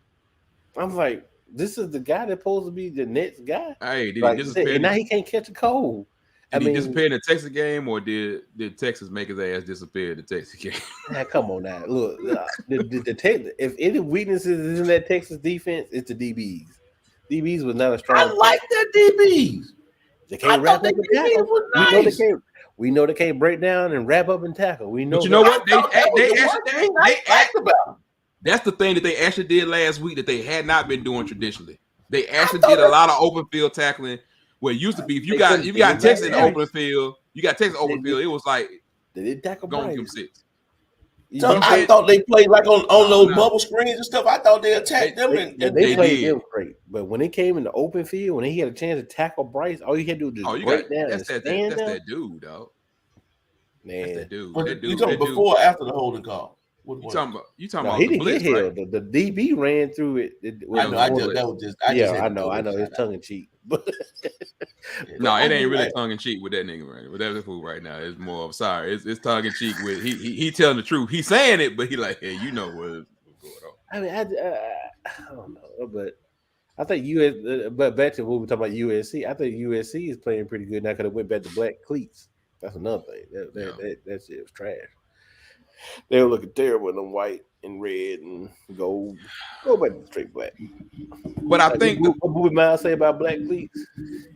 [SPEAKER 4] I'm like, this is the guy that's supposed to be the next guy.
[SPEAKER 1] Hey, did
[SPEAKER 4] he
[SPEAKER 1] disappear?
[SPEAKER 4] And now he can't catch a cold.
[SPEAKER 1] Did he disappear in the Texas game, or did Texas make his ass disappear in the Texas game?
[SPEAKER 4] Now, come on now. Look, if any weaknesses is in that Texas defense, it's the DBs. DBs was not a strong.
[SPEAKER 3] I like that DBs.
[SPEAKER 4] They can't wrap up and tackle. Nice. We know they can't break down and wrap up and tackle. We know.
[SPEAKER 1] But you know what? That's the thing that they actually did last week that they had not been doing traditionally. They actually did a lot of open field tackling. Where it used to be, if you got Texas in the open field, it was like
[SPEAKER 4] they didn't tackle
[SPEAKER 1] going to give 6.
[SPEAKER 3] So I thought they played like on those bubble screens and stuff. I thought they attacked them and
[SPEAKER 4] they played them great. But when it came in the open field, when he had a chance to tackle Bryce, all you had to do was just break down and stand down.
[SPEAKER 1] That's that dude, dog.
[SPEAKER 4] Man,
[SPEAKER 1] that's that dude.
[SPEAKER 3] You talking before or after the holding call?
[SPEAKER 1] You talking about
[SPEAKER 4] he
[SPEAKER 1] the blitz,
[SPEAKER 4] didn't
[SPEAKER 1] right?
[SPEAKER 4] The DB ran through it.
[SPEAKER 3] I know. It's
[SPEAKER 4] tongue in cheek.
[SPEAKER 1] No, it ain't really tongue in cheek with that nigga right. With that fool right now, it's more of sorry. It's tongue in cheek with he telling the truth. He's saying it, but he like, hey, you know what's going on.
[SPEAKER 4] I mean, I don't know, but I think but back to what we talking about USC. I think USC is playing pretty good now because it went back to black cleats. That's another thing. That shit was trash. They were looking terrible in them white and red and gold. Go back to straight black.
[SPEAKER 1] But I think
[SPEAKER 4] what would Miles say about black cleats?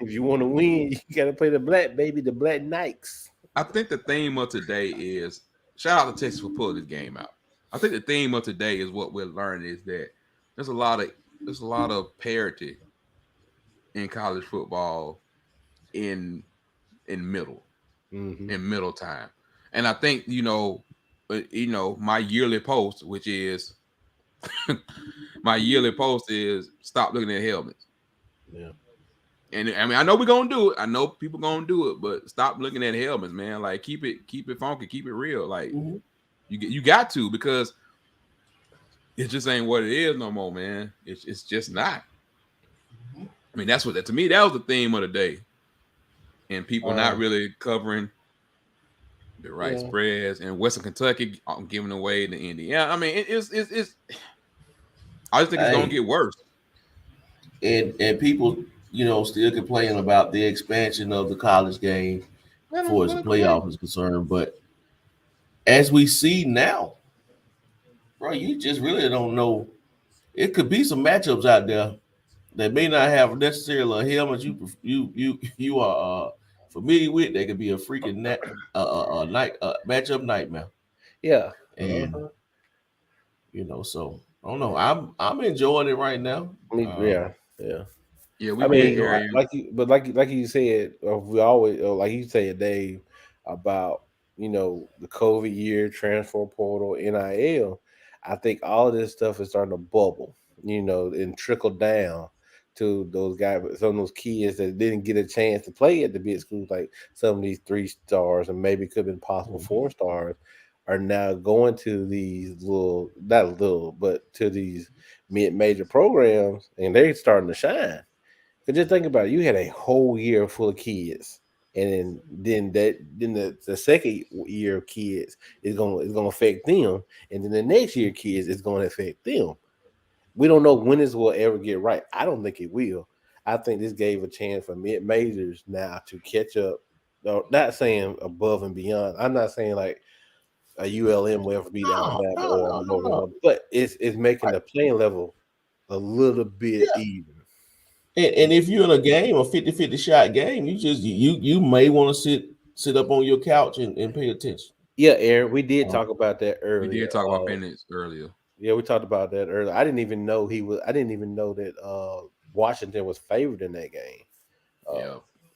[SPEAKER 4] If you want to win, you got to play the black, baby, the black Nikes.
[SPEAKER 1] I think the theme of today is shout out to Texas for pulling this game out. I think the theme of today is what we're learning is that there's a lot of parity in college football in middle time, and I think my yearly post, which is stop looking at helmets.
[SPEAKER 4] Yeah. And
[SPEAKER 1] I mean, I know we're gonna do it. I know people gonna do it, but stop looking at helmets, man. Like keep it funky, keep it real. Like you got to, because it just ain't what it is no more, man. It's just not. I mean, that's what to me that was the theme of the day, and people not really covering the right spreads, and Western Kentucky giving away the Indiana. I mean, it's. I just think it's gonna get worse.
[SPEAKER 3] And people, still complaining about the expansion of the college game as far as the playoff is concerned. But as we see now, bro, you just really don't know. It could be some matchups out there that may not have necessarily a helmet you are familiar with. They could be a freaking matchup nightmare.
[SPEAKER 4] Yeah,
[SPEAKER 3] and so I don't know. I'm enjoying it right now.
[SPEAKER 4] Yeah.
[SPEAKER 1] I mean,
[SPEAKER 4] like you said, we always like you said, Dave, about the COVID year, transfer portal, NIL, I think all of this stuff is starting to bubble, and trickle down to those guys, some of those kids that didn't get a chance to play at the big schools, like some of these 3 stars and maybe could have been possible 4 stars, are now going to these not little, but to these mid-major programs, and they're starting to shine. Because just think about it, you had a whole year full of kids, and then the second year of kids is gonna affect them, and then the next year kids is gonna affect them. We don't know when this will ever get right. I don't think it will. I think this gave a chance for mid majors now to catch up. No, not saying above and beyond. I'm not saying like a ULM will ever beat Alabama or
[SPEAKER 3] No.
[SPEAKER 4] but it's making the playing level a little bit even.
[SPEAKER 3] And if you're in a game, a 50-50 shot game, you may want to sit up on your couch and pay attention.
[SPEAKER 4] Yeah, Aaron, we did talk about that earlier.
[SPEAKER 1] We did talk about Penix earlier.
[SPEAKER 4] Yeah, we talked about that earlier. I didn't even know that Washington was favored in that game.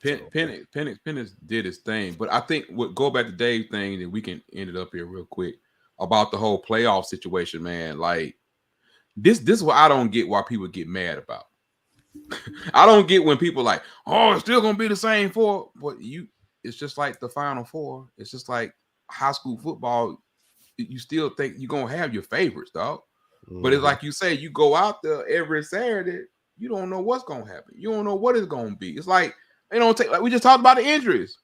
[SPEAKER 1] Penix did his thing, but I think go back to Dave's thing, and we can end it up here real quick about the whole playoff situation, man. Like this is what I don't get why people get mad about. I don't get when people like, oh, it's still gonna be the same four, but it's just like the Final Four. It's just like high school football. You still think you're gonna have your favorites, dog. But it's like you say, you go out there every Saturday, you don't know what's gonna happen. You don't know what it's gonna be. It's like like we just talked about the injuries.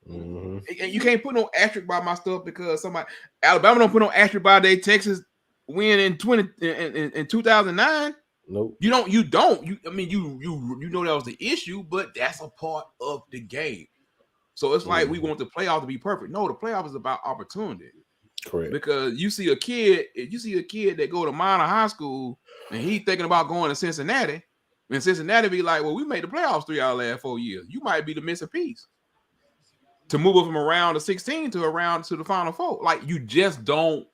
[SPEAKER 1] And you can't put no asterisk by my stuff because Alabama don't put no asterisk by their Texas win in 2009.
[SPEAKER 4] Nope.
[SPEAKER 1] You don't. You know that was the issue, but that's a part of the game. So it's like we want the playoff to be perfect. No, the playoff is about opportunity.
[SPEAKER 4] Correct.
[SPEAKER 1] Because you see a kid that go to minor high school and he thinking about going to Cincinnati, and Cincinnati be like, well, we made the playoffs 3 out of the last 4 years. You might be the missing piece to move it from around the 16 to around to the Final Four. Like you just don't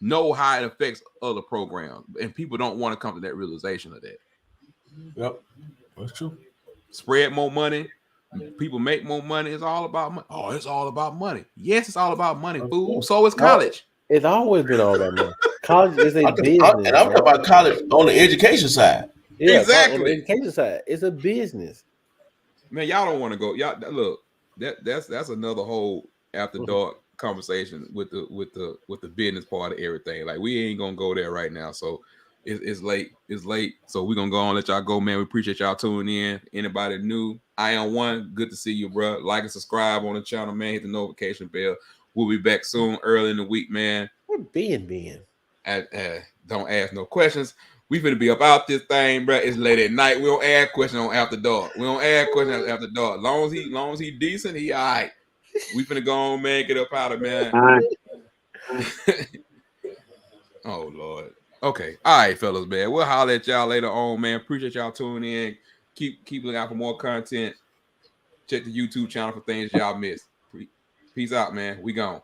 [SPEAKER 1] know how it affects other programs, and people don't want to come to that realization of that.
[SPEAKER 3] Yep, that's true.
[SPEAKER 1] Spread more money, people make more money. It's all about money. Oh, it's all about money. Yes, it's all about money, fool. So is college.
[SPEAKER 4] It's always been all about money. College is a business.
[SPEAKER 3] And I'm talking about college on the education side.
[SPEAKER 4] Yeah,
[SPEAKER 1] exactly.
[SPEAKER 4] On the education side, it's a business.
[SPEAKER 1] Man, y'all don't want to go. Y'all look. That's another whole after dark conversation with the business part of everything. Like we ain't gonna go there right now. So it's late. It's late. So we're gonna go on, let y'all go, man. We appreciate y'all tuning in. Anybody new? I am one. Good to see you, bro. Like and subscribe on the channel, man. Hit the notification bell. We'll be back soon, early in the week, man.
[SPEAKER 4] Where being?
[SPEAKER 1] Don't ask no questions. We finna be about this thing, bro. It's late at night. We don't ask questions on after dark. We don't ask questions after dark. Long as he decent, he all right. We finna go on, man. Get up out of man. Oh Lord. Okay. All right, fellas, man. We'll holler at y'all later on, man. Appreciate y'all tuning in. Keep looking out for more content. Check the YouTube channel for things y'all missed. Peace out, man. We gone.